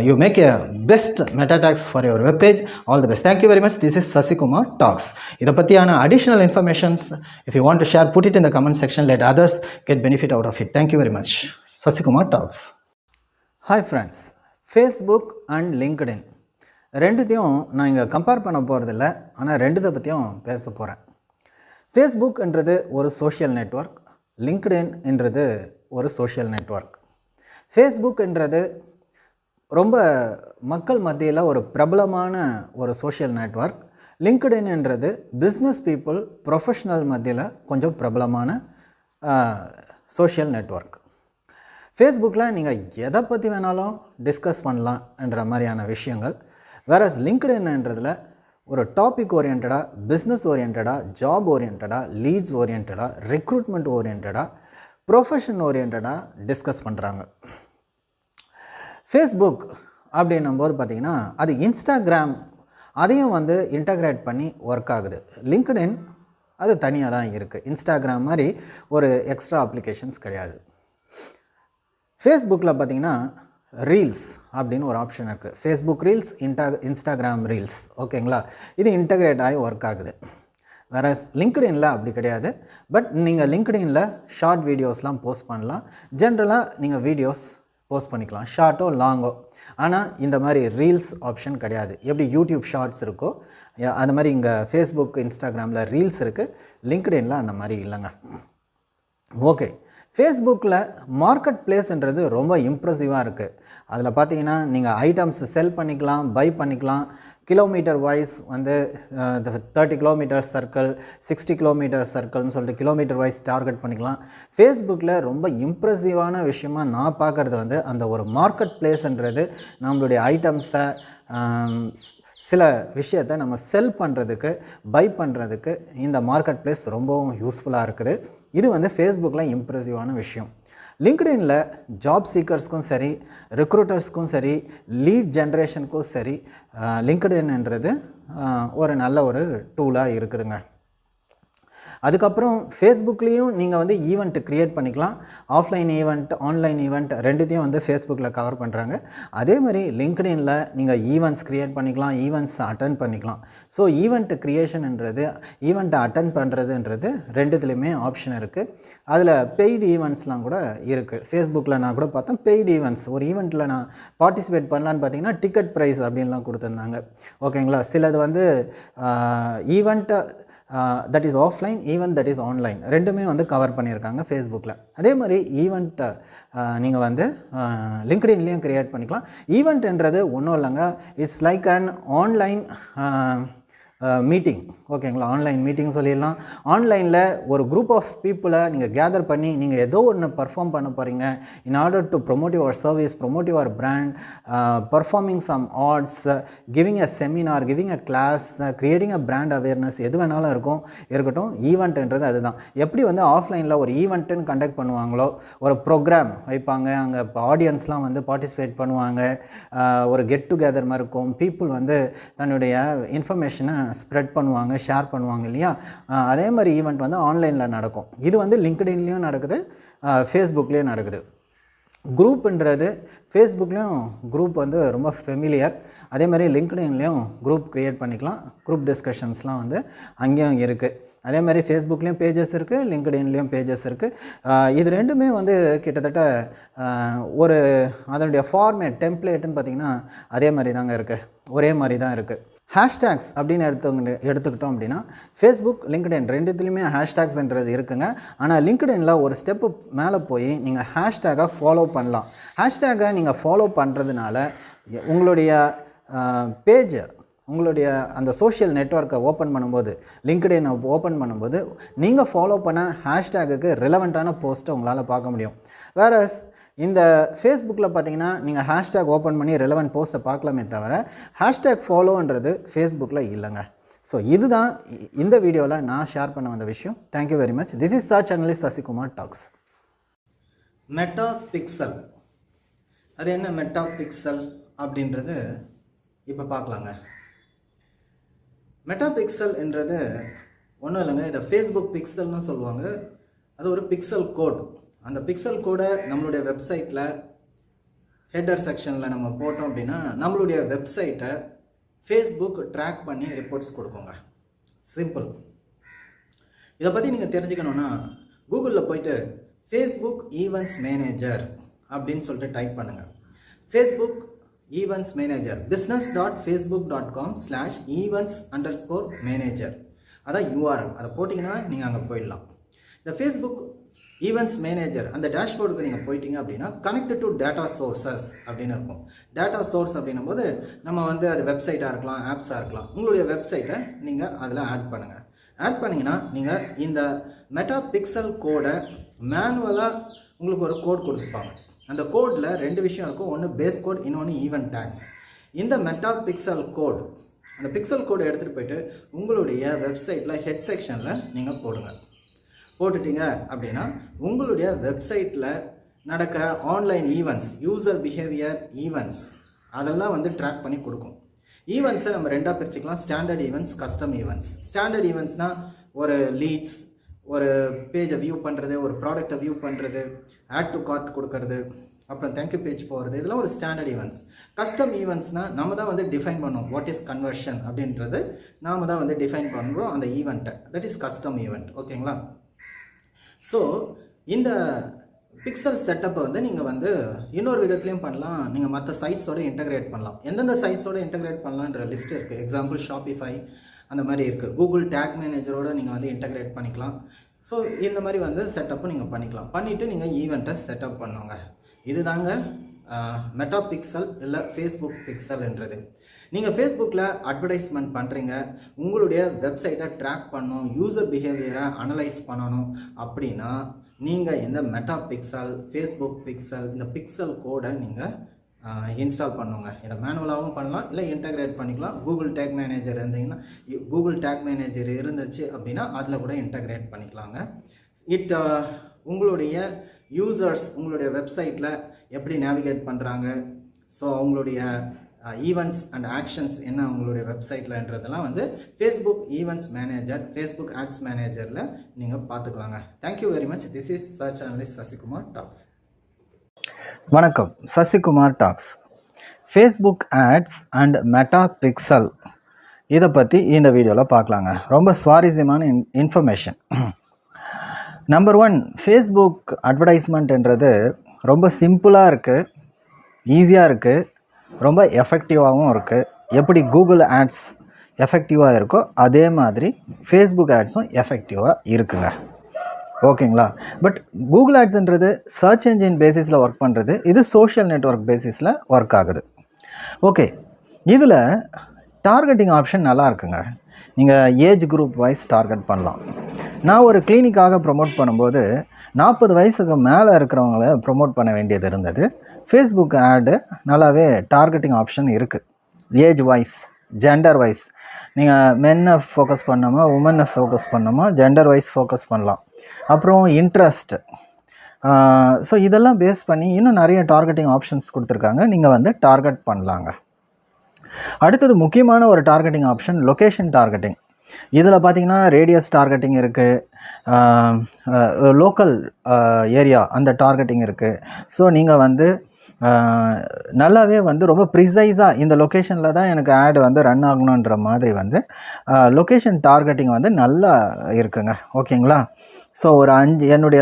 you make a best meta tags for your web page. All the best. Thank you very much. This is Sasikumar Talks. இதை பற்றியான additional informations if you want to share, put it in the comment section. Let others get benefit out of it. Thank you very much. Sasikumar Talks. Hi friends. Facebook and LinkedIn ரெண்டுத்தையும் நான் இங்கே கம்பேர் பண்ண போகிறதில்ல, ஆனால் ரெண்டுத்தை பற்றியும் பேச போகிறேன். ஃபேஸ்புக்ன்றது ஒரு சோஷியல் நெட்வொர்க், லிங்க்டின் என்றது ஒரு சோஷியல் நெட்வொர்க். ஃபேஸ்புக்ன்றது ரொம்ப மக்கள் மத்தியில் ஒரு பிரபலமான ஒரு சோஷியல் நெட்வொர்க். லிங்க்டின் என்றது பிஸ்னஸ் பீப்புள் ப்ரொஃபஷ்னல் மத்தியில் கொஞ்சம் பிரபலமான சோஷியல் நெட்வொர்க். ஃபேஸ்புக்கில் நீங்கள் எதை பற்றி வேணாலும் டிஸ்கஸ் பண்ணலாம் என்ற மாதிரியான விஷயங்கள். வேறஸ் லிங்க்டின்ன்றதில் ஒரு டாபிக் ஓரியன்டாக, பிஸ்னஸ் ஓரியன்டாக, ஜாப் ஓரியன்டாக, லீட்ஸ் ஓரியன்டாக, ரெக்ரூட்மெண்ட் ஓரியன்டாக, ப்ரொஃபஷன் ஓரியன்டாக டிஸ்கஸ் பண்ணுறாங்க. ஃபேஸ்புக் அப்படின்னும்போது பார்த்திங்கன்னா அது இன்ஸ்டாகிராம் அதையும் வந்து இன்டகிரேட் பண்ணி ஒர்க் ஆகுது. லிங்க்டின் அது தனியாக தான் இருக்குது. இன்ஸ்டாகிராம் மாதிரி ஒரு எக்ஸ்ட்ரா அப்ளிகேஷன்ஸ் கிடையாது. ஃபேஸ்புக்கில் பார்த்திங்கன்னா ரீல்ஸ் அப்படின்னு ஒரு ஆப்ஷன் இருக்குது. ஃபேஸ்புக் ரீல்ஸ், இன்ஸ்டாகிராம் ரீல்ஸ், ஓகேங்களா. இது இன்டகிரேட் ஆகி ஒர்க் ஆகுது. வேறு லிங்க்டின்ல அப்படி கிடையாது. பட் நீங்கள் லிங்க்டின்ல ஷார்ட் வீடியோஸ்லாம் போஸ்ட் பண்ணலாம். ஜென்ரலாக நீங்கள் வீடியோஸ் போஸ்ட் பண்ணிக்கலாம், ஷார்ட்டோ லாங்கோ. ஆனால் இந்த மாதிரி ரீல்ஸ் ஆப்ஷன் கிடையாது. எப்படி யூடியூப் ஷார்ட்ஸ் இருக்கோ அந்த மாதிரி இங்கே ஃபேஸ்புக், இன்ஸ்டாகிராமில் ரீல்ஸ் இருக்குது. லிங்க்டின்ல அந்த மாதிரி இல்லைங்க. ஓகே, ஃபேஸ்புக்கில் மார்க்கெட் பிளேஸ்ன்றது ரொம்ப இம்ப்ரெசிவாக இருக்குது. அதில் பார்த்தீங்கன்னா நீங்கள் ஐட்டம்ஸ் செல் பண்ணிக்கலாம், பை பண்ணிக்கலாம். கிலோமீட்டர் வைஸ் வந்து 30 கிலோமீட்டர் சர்க்கிள், 60 கிலோமீட்டர் சர்க்கிள்னு சொல்லிட்டு கிலோமீட்டர் வைஸ் டார்கெட் பண்ணிக்கலாம். ஃபேஸ்புக்கில் ரொம்ப இம்ப்ரெசிவான விஷயமா நான் பார்க்குறது வந்து அந்த ஒரு மார்க்கெட் பிளேஸ்ன்றது நம்மளுடைய ஐட்டம்ஸை, சில விஷயத்தை நம்ம செல் பண்ணுறதுக்கு, பை பண்ணுறதுக்கு இந்த மார்க்கெட் பிளேஸ் ரொம்பவும் யூஸ்ஃபுல்லாக இருக்குது. இது வந்து ஃபேஸ்புக்கில் இம்ப்ரெசிவான விஷயம். லிங்க்டின்ல ஜாப் சீக்கர்ஸ்க்கும் சரி, ரெக்ரூட்டர்ஸ்க்கும் சரி, லீட் ஜென்ரேஷனுக்கும் சரி லிங்க்டின்ன்றது ஒரு நல்ல ஒரு டூலாக இருக்குதுங்க. அதுக்கப்புறம் ஃபேஸ்புக்லேயும் நீங்கள் வந்து ஈவெண்ட் க்ரியேட் பண்ணிக்கலாம். ஆஃப்லைன் ஈவெண்ட், ஆன்லைன் ஈவெண்ட் ரெண்டுத்தையும் வந்து ஃபேஸ்புக்கில் கவர் பண்ணுறாங்க. அதே மாதிரி லிங்க்டின்ல நீங்கள் ஈவெண்ட்ஸ் க்ரியேட் பண்ணிக்கலாம், ஈவெண்ட்ஸ் அட்டன் பண்ணிக்கலாம். ஸோ ஈவெண்ட் க்ரியேஷன்ன்றது, ஈவெண்ட்டை அட்டன் பண்ணுறதுன்றது ரெண்டுத்துலேயுமே ஆப்ஷன் இருக்குது. அதில் பெய்டு ஈவெண்ட்ஸ்லாம் கூட இருக்குது. ஃபேஸ்புக்கில் நான் கூட பார்த்தேன், பெய்டு ஈவெண்ட்ஸ் ஒரு ஈவெண்ட்டில் நான் பார்ட்டிசிபேட் பண்ணலான்னு பார்த்தீங்கன்னா டிக்கெட் ப்ரைஸ் அப்படின்லாம் கொடுத்துருந்தாங்க, ஓகேங்களா. சிலது வந்து ஈவெண்ட்டை that is offline, event that is online, ரெண்டுமே வந்து கவர் பண்ணியிருக்காங்க ஃபேஸ்புக்கில். அதே மாதிரி ஈவெண்ட்டை நீங்கள் வந்து லிங்க்டின்லேயும் க்ரியேட் பண்ணிக்கலாம். ஈவெண்ட்ன்றது ஒன்றும் இல்லைங்க, it's like an online meeting, ஓகேங்களா. ஆன்லைன் மீட்டிங் சொல்லிடலாம். ஆன்லைனில் ஒரு குரூப் ஆஃப் பீப்புளை நீங்கள் கேதர் பண்ணி நீங்கள் ஏதோ ஒன்று பர்ஃபார்ம் பண்ண போகிறீங்க. In order to promote your service, promote your brand, performing some arts, giving a seminar, giving a class, creating a brand awareness, எது வேணாலும் இருக்கட்டும். ஈவெண்ட்ன்றது அதுதான். எப்படி வந்து ஆஃப்லைனில் ஒரு ஈவெண்ட்டுன்னு கண்டக்ட் பண்ணுவாங்களோ, ஒரு ப்ரோக்ராம் வைப்பாங்க, அங்கே ஆடியன்ஸ்லாம் வந்து பார்ட்டிசிபேட் பண்ணுவாங்க, ஒரு கெட் டுகெதர் மாதிரி இருக்கும். பீப்புள் வந்து தன்னுடைய இன்ஃபர்மேஷனை ஸ்ப்ரெட் பண்ணுவாங்க, ஷேர் பண்ணுவாங்க இல்லையா. அதே மாதிரி ஈவெண்ட் வந்து ஆன்லைனில் நடக்கும். இது வந்து லிங்க்டின்லேயும் நடக்குது, ஃபேஸ்புக்லேயும் நடக்குது. குரூப்புன்றது ஃபேஸ்புக்லேயும் குரூப் வந்து ரொம்ப ஃபெமிலியர். அதே மாதிரி லிங்க்டின்லேயும் குரூப் க்ரியேட் பண்ணிக்கலாம். குரூப் டிஸ்கஷன்ஸ்லாம் வந்து அங்கேயும் இருக்குது. அதே மாதிரி ஃபேஸ்புக்லேயும் பேஜஸ் இருக்குது, லிங்க்டின்லேயும் பேஜஸ் இருக்குது. இது ரெண்டுமே வந்து கிட்டத்தட்ட ஒரு அதனுடைய ஃபார்மேட் டெம்ப்ளேட்டுன்னு பார்த்திங்கன்னா அதே மாதிரி தாங்க இருக்குது, ஒரே மாதிரி தான் இருக்குது. ஹேஷ்டேக்ஸ் அப்படின்னு எடுத்துக்கிட்டோம் அப்படின்னா ஃபேஸ்புக், லிங்க்டின் ரெண்டுத்துலேயுமே ஹேஷ்டேக்ஸ்ன்றது இருக்குங்க. ஆனால் லிங்க்டின்ல ஒரு ஸ்டெப்பு மேலே போய் நீங்கள் ஹேஷ்டேக்கை ஃபாலோ பண்ணலாம். ஹேஷ்டேக்கை நீங்கள் ஃபாலோ பண்ணுறதுனால உங்களுடைய பேஜை, உங்களுடைய அந்த சோஷியல் நெட்வொர்க்கை ஓப்பன் பண்ணும்போது, லிங்க்டினை ஓப்பன் பண்ணும்போது நீங்கள் ஃபாலோ பண்ண ஹேஷ்டேக்குக்கு ரிலவெண்ட்டான போஸ்ட்டை உங்களால் பார்க்க முடியும். வேறஸ் இந்த ஃபேஸ்புக்கில் பார்த்தீங்கன்னா நீங்கள் ஹேஷ்டேக் ஓப்பன் பண்ணி ரெலவெண்ட் போஸ்ட்டை பார்க்கலாமே தவிர ஹேஷ்டேக் ஃபாலோன்றது ஃபேஸ்புக்கில் இல்லைங்க. ஸோ இதுதான் இந்த வீடியோவில் நான் ஷேர் பண்ண வந்த விஷயம். Thank you very much. This is search analyst Sasikumar talks. Meta pixel, அது என்ன மெட்டா பிக்சல் அப்படின்றது இப்போ பார்க்கலாங்க. மெட்டா பிக்சல் என்றது ஒன்றும் இல்லைங்க, இதை ஃபேஸ்புக் பிக்சல்னு சொல்லுவாங்க. அது ஒரு பிக்சல் கோட். அந்த பிக்சல் கோடை நம்மளுடைய வெப்சைட்டில் ஹெட்டர் செக்ஷனில் நம்ம போட்டோம் அப்படின்னா நம்மளுடைய வெப்சைட்டை ஃபேஸ்புக் ட்ராக் பண்ணி ரிப்போர்ட்ஸ் கொடுக்குங்க. சிம்பிள். இதை பற்றி நீங்கள் தெரிஞ்சுக்கணுன்னா கூகுளில் போயிட்டு ஃபேஸ்புக் ஈவெண்ட்ஸ் மேனேஜர் அப்படின்னு சொல்லிட்டு டைப் பண்ணுங்கள். ஃபேஸ்புக் ஈவெண்ட்ஸ் மேனேஜர் business.facebook.com/events_manager அதான் URL. அதை போட்டிங்கன்னா நீங்கள் அங்கே போயிடலாம். இந்த ஃபேஸ்புக் ஈவெண்ட்ஸ் மேனேஜர் அந்த டேஷ்போர்டுக்கு நீங்கள் போயிட்டீங்க அப்படின்னா கனெக்டட் டு டேட்டா சோர்சஸ் அப்படின்னு இருக்கும். டேட்டா சோர்ஸ் அப்படின்னும் போது நம்ம அது வெப்சைட்டாக இருக்கலாம், ஆப்ஸாக இருக்கலாம். உங்களுடைய வெப்சைட்டை நீங்கள் அதில் ஆட் பண்ணுங்கள். ஆட் பண்ணிங்கன்னா நீங்கள் இந்த மெட்டா பிக்சல் கோடை மேனுவலாக உங்களுக்கு ஒரு கோட் கொடுத்துருப்பாங்க. அந்த கோடில் 2 விஷயம் இருக்கும். ஒன்று பேஸ் கோட், இன்னொன்று ஈவெண்ட் டேக்ஸ். இந்த மெட்டா பிக்சல் கோட், அந்த பிக்சல் கோடை எடுத்துகிட்டு போயிட்டு உங்களுடைய வெப்சைட்டில் ஹெட் செக்ஷனில் நீங்கள் போடுங்க. போட்டுட்டீங்க அப்படின்னா உங்களுடைய வெப்சைட்டில் நடக்கிற online events, user behaviour events அதெல்லாம் ட்ராக் பண்ணி கொடுக்கும். ஈவெண்ட்ஸை நம்ம 2ஆக பிரிச்சுக்கலாம். Standard events, custom events. Standard ஈவெண்ட்ஸ்னால் ஒரு லீட்ஸ், ஒரு பேஜை வியூ பண்ணுறது, ஒரு ப்ராடக்டை வியூ பண்ணுறது, ஆட் டு கார்ட் கொடுக்கறது, அப்புறம் தேங்க்யூ பேஜ் போகிறது, இதெல்லாம் ஒரு ஸ்டாண்டர்ட் ஈவெண்ட்ஸ். கஸ்டம் ஈவெண்ட்ஸ்னால் நம்ம தான் டிஃபைன் பண்ணுவோம். வாட் இஸ் கன்வர்ஷன் அப்படின்றது நாம தான் டிஃபைன் பண்ணுறோம் அந்த ஈவெண்ட்டை. That is custom event. ஓகேங்களா? ஸோ இந்த பிக்சல் செட்டப்பை நீங்கள் இன்னொரு விதத்துலையும் பண்ணலாம். நீங்கள் மற்ற சைட்ஸோடு இன்டகிரேட் பண்ணலாம். எந்தெந்த சைட்ஸோடு இன்டகிரேட் பண்ணலான்ற லிஸ்ட் இருக்குது. எக்ஸாம்பிள் ஷாப்பிஃபை அந்த மாதிரி இருக்குது. கூகுள் டேக் மேனேஜரோடு நீங்கள் இன்டகிரேட் பண்ணிக்கலாம். ஸோ இந்த மாதிரி செட்டப்பும் நீங்கள் பண்ணிக்கலாம். பண்ணிவிட்டு நீங்கள் ஈவெண்ட்டை செட்டப் பண்ணுங்க. இதுதாங்க மெட்டா பிக்சல் இல்லை ஃபேஸ்புக் பிக்சல்ன்றது. நீங்கள் ஃபேஸ்புக்கில் அட்வர்டைஸ்மெண்ட் பண்ணுறீங்க, உங்களுடைய வெப்சைட்டை ட்ராக் பண்ணணும், யூசர் பிஹேவியரை அனலைஸ் பண்ணணும் அப்படின்னா நீங்கள் இந்த மெட்டா பிக்சல், ஃபேஸ்புக் பிக்சல், இந்த பிக்சல் கோடை நீங்கள் இன்ஸ்டால் பண்ணுங்க. இதை மேனுவலாகவும் பண்ணலாம், இல்லை இன்டகிரேட் பண்ணிக்கலாம். கூகுள் டேக் மேனேஜர் இருந்தீங்கன்னா, கூகுள் டேக் மேனேஜர் இருந்துச்சு அப்படின்னா அதில் கூட இன்டகிரேட் பண்ணிக்கலாங்க. உங்களுடைய யூசர்ஸ் உங்களுடைய வெப்சைட்டில் எப்படி நேவிகேட் பண்ணுறாங்க, ஸோ அவங்களுடைய ஈவெண்ட்ஸ் அண்ட் ஆக்ஷன்ஸ் என்ன உங்களுடைய வெப்சைட்லன்றதெல்லாம் Facebook events manager, Facebook ads மேனேஜரில் நீங்கள் பார்த்துக்கலாங்க. Thank you very much. This is search analyst Sasikumar talks. வணக்கம். Sasikumar talks. Facebook ads and Meta pixel இதை பற்றி இந்த வீடியோவில் பார்க்கலாங்க. ரொம்ப சுவாரஸ்யமான இன்ஃபர்மேஷன். நம்பர் 1, ஃபேஸ்புக் அட்வர்டைஸ்மெண்ட்ன்றது ரொம்ப சிம்பிளாக இருக்குது, ஈஸியாக இருக்குது, ரொம்ப எஃபெக்டிவாகவும் இருக்குது. எப்படி கூகுள் ஆட்ஸ் எஃபெக்டிவாக இருக்கோ அதே மாதிரி ஃபேஸ்புக் ஆட்ஸும் எஃபெக்டிவாக இருக்குங்க. ஓகேங்களா? பட் கூகுள் ஆட்ஸ்ன்றது சர்ச் என்ஜின் பேசிஸில் ஒர்க் பண்ணுறது, இது சோஷியல் நெட்வொர்க் பேசிஸில் ஒர்க் ஆகுது. ஓகே, இதில் டார்கெட்டிங் ஆப்ஷன் நல்லா இருக்குங்க. நீங்கள் ஏஜ் குரூப் வைஸ் டார்கெட் பண்ணலாம். நான் ஒரு கிளினிக்காக ப்ரொமோட் பண்ணும்போது 40 வயசுக்கு மேலே இருக்கிறவங்கள ப்ரொமோட் பண்ண வேண்டியது இருந்தது. ஃபேஸ்புக் ஆடு நல்லாவே டார்கெட்டிங் ஆப்ஷன் இருக்குது. ஏஜ் வைஸ், ஜெண்டர் வைஸ், நீங்கள் மென்னை ஃபோக்கஸ் பண்ணாமல் உமனை ஃபோக்கஸ் பண்ணாமல் ஜெண்டர் வைஸ் ஃபோக்கஸ் பண்ணலாம். அப்புறம் இன்ட்ரெஸ்ட், ஸோ இதெல்லாம் பேஸ் பண்ணி இன்னும் நிறைய டார்கெட்டிங் ஆப்ஷன்ஸ் கொடுத்துருக்காங்க. நீங்கள் டார்கெட் பண்ணலாங்க. அடுத்தது முக்கியமான ஒரு டார்கெட்டிங் ஆப்ஷன் லொக்கேஷன் டார்கெட்டிங். இதில் பார்த்திங்கன்னா ரேடியஸ் டார்கெட்டிங் இருக்குது, லோக்கல் ஏரியா அந்த டார்கெட்டிங் இருக்குது. ஸோ நீங்கள் நல்லாவே ரொம்ப ப்ரிசைஸாக இந்த லொக்கேஷனில் தான் எனக்கு ஆடு ரன் ஆகணுன்ற மாதிரி லொக்கேஷன் டார்கெட்டிங் நல்லா இருக்குங்க. ஓகேங்களா? ஸோ ஒரு என்னுடைய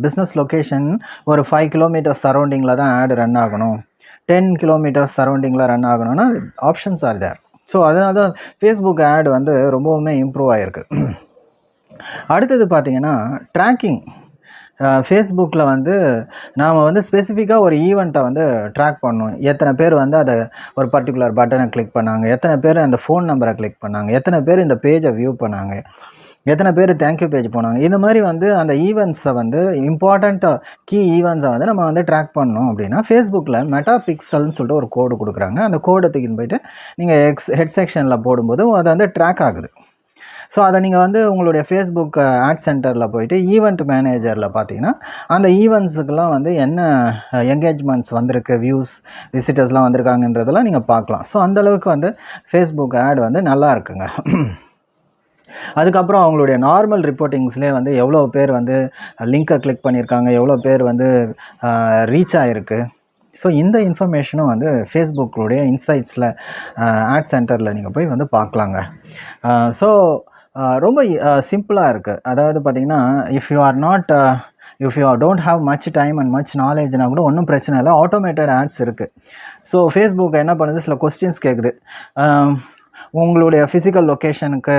பிஸ்னஸ் லொக்கேஷன் ஒரு 5 கிலோமீட்டர்ஸ் சரௌண்டிங்கில் தான் ஆடு ரன் ஆகணும், 10 கிலோமீட்டர்ஸ் சரௌண்டிங்கில் ரன் ஆகணும்னா ஆப்ஷன்ஸ் ஆர் தேர். ஸோ அதனால தான் ஃபேஸ்புக் ஆடு ரொம்பவுமே இம்ப்ரூவ் ஆகிருக்கு. அடுத்தது பார்த்திங்கன்னா ட்ராக்கிங். ஃபேஸ்புக்கில் நாம் ஸ்பெசிஃபிக்காக ஒரு ஈவெண்ட்டை ட்ராக் பண்ணணும். எத்தனை பேர் அதை ஒரு பர்டிகுலர் பட்டனை கிளிக் பண்ணாங்க, எத்தனை பேர் அந்த ஃபோன் நம்பரை கிளிக் பண்ணாங்க, எத்தனை பேர் இந்த பேஜை வியூ பண்ணாங்க, எத்தனை பேர் தேங்க்யூ பேஜ் போனாங்க. இந்த மாதிரி வந்து அந்த ஈவெண்ட்ஸை வந்து இம்பார்ட்டண்ட்டாக கீ ஈவெண்ட்ஸை வந்து நம்ம வந்து ட்ராக் பண்ணோம் அப்படின்னா ஃபேஸ்புக்கில் மெட்டா பிக்சல்னு சொல்லிட்டு ஒரு கோடு கொடுக்குறாங்க. அந்த கோடை தூக்கின்னு போயிட்டு நீங்கள் ஹெட் செக்ஷனில் போடும்போது அது வந்து ட்ராக் ஆகுது. ஸோ அதை நீங்கள் வந்து உங்களுடைய ஃபேஸ்புக் ஆட் சென்டரில் போயிட்டு ஈவெண்ட் மேனேஜரில் பார்த்தீங்கன்னா அந்த ஈவெண்ட்ஸுக்கெல்லாம் வந்து என்ன என்கேஜ்மெண்ட்ஸ் வந்திருக்கு, வியூஸ், விசிட்டர்ஸ்லாம் வந்திருக்காங்கன்றதெல்லாம் நீங்கள் பார்க்கலாம். ஸோ அந்தளவுக்கு வந்து ஃபேஸ்புக் ஆட் வந்து நல்லா இருக்குங்க. அதுக்கப்புறம் அவங்களுடைய நார்மல் ரிப்போர்ட்டிங்ஸ்லேயே வந்து எவ்வளோ பேர் வந்து லிங்கை கிளிக் பண்ணியிருக்காங்க, எவ்வளோ பேர் வந்து ரீச் ஆகிருக்கு. ஸோ இந்த இன்ஃபர்மேஷனும் வந்து ஃபேஸ்புக்குடைய இன்சைட்ஸில் ஆட் சென்டரில் நீங்கள் போய் வந்து பார்க்கலாங்க. ஸோ ரொம்ப சிம்பிளாக இருக்குது. அதாவது பார்த்திங்கன்னா if you don't have much time and much நாலேஜ்னா கூட ஒன்றும் பிரச்சனை இல்லை, ஆட்டோமேட்டட் ஆட்ஸ் இருக்குது. ஸோ ஃபேஸ்புக் என்ன பண்ணுது, சில கொஸ்டின்ஸ் கேட்குது. உங்களுடைய ஃபிசிக்கல் லொக்கேஷனுக்கு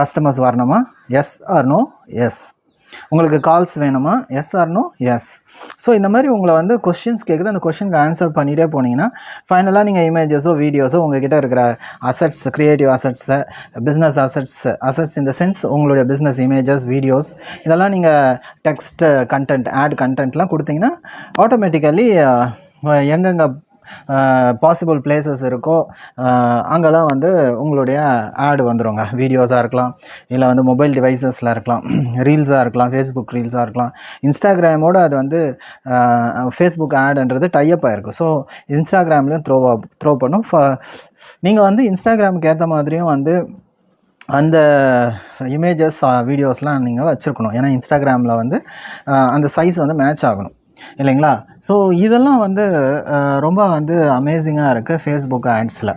கஸ்டமர்ஸ் வரணுமா, எஸ் ஆர் நோ, எஸ். உங்களுக்கு கால்ஸ் வேணுமா, yes or no, yes. So இந்த மாதிரி உங்களை வந்து கொஸ்டின்ஸ் கேட்குது. அந்த கொஸ்டினுக்கு ஆன்சர் பண்ணிகிட்டே போனீங்கன்னா ஃபைனலாக நீங்கள் இமேஜஸோ வீடியோஸோ உங்கள்கிட்ட இருக்கிற அசட்ஸ், க்ரியேட்டிவ் அசட்ஸை, பிஸ்னஸ் அசட்ஸ் இந்த சென்ஸ் உங்களுடைய பிஸ்னஸ் இமேஜஸ், வீடியோஸ், இதெல்லாம் நீங்கள் டெக்ஸ்ட் கண்டென்ட், ஆட் கண்டென்ட்லாம் கொடுத்தீங்கன்னா ஆட்டோமேட்டிக்கலி எங்கெங்கே பாசிபிள் பிளேசஸ் இருக்கோ அங்கெல்லாம் வந்து உங்களுடைய ஆடு வந்துடுங்க. வீடியோஸாக இருக்கலாம், இல்லை வந்து மொபைல் டிவைசஸில் இருக்கலாம், ரீல்ஸாக இருக்கலாம், ஃபேஸ்புக் ரீல்ஸாக இருக்கலாம். இன்ஸ்டாகிராமோடு அது வந்து ஃபேஸ்புக் ஆடுன்றது டைப் ஆகிருக்கு. ஸோ இன்ஸ்டாகிராம்லேயும் த்ரோ பண்ணும். நீங்கள் வந்து இன்ஸ்டாகிராமுக்கு ஏற்ற மாதிரியும் வந்து அந்த இமேஜஸ், வீடியோஸ்லாம் நீங்கள் வச்சுருக்கணும். ஏன்னா இன்ஸ்டாகிராமில் வந்து அந்த சைஸ் வந்து மேட்ச் ஆகணும் இல்லைங்களா? ஸோ இதெல்லாம் வந்து ரொம்ப வந்து அமேசிங்காக இருக்குது ஃபேஸ்புக் ஆட்ஸில்.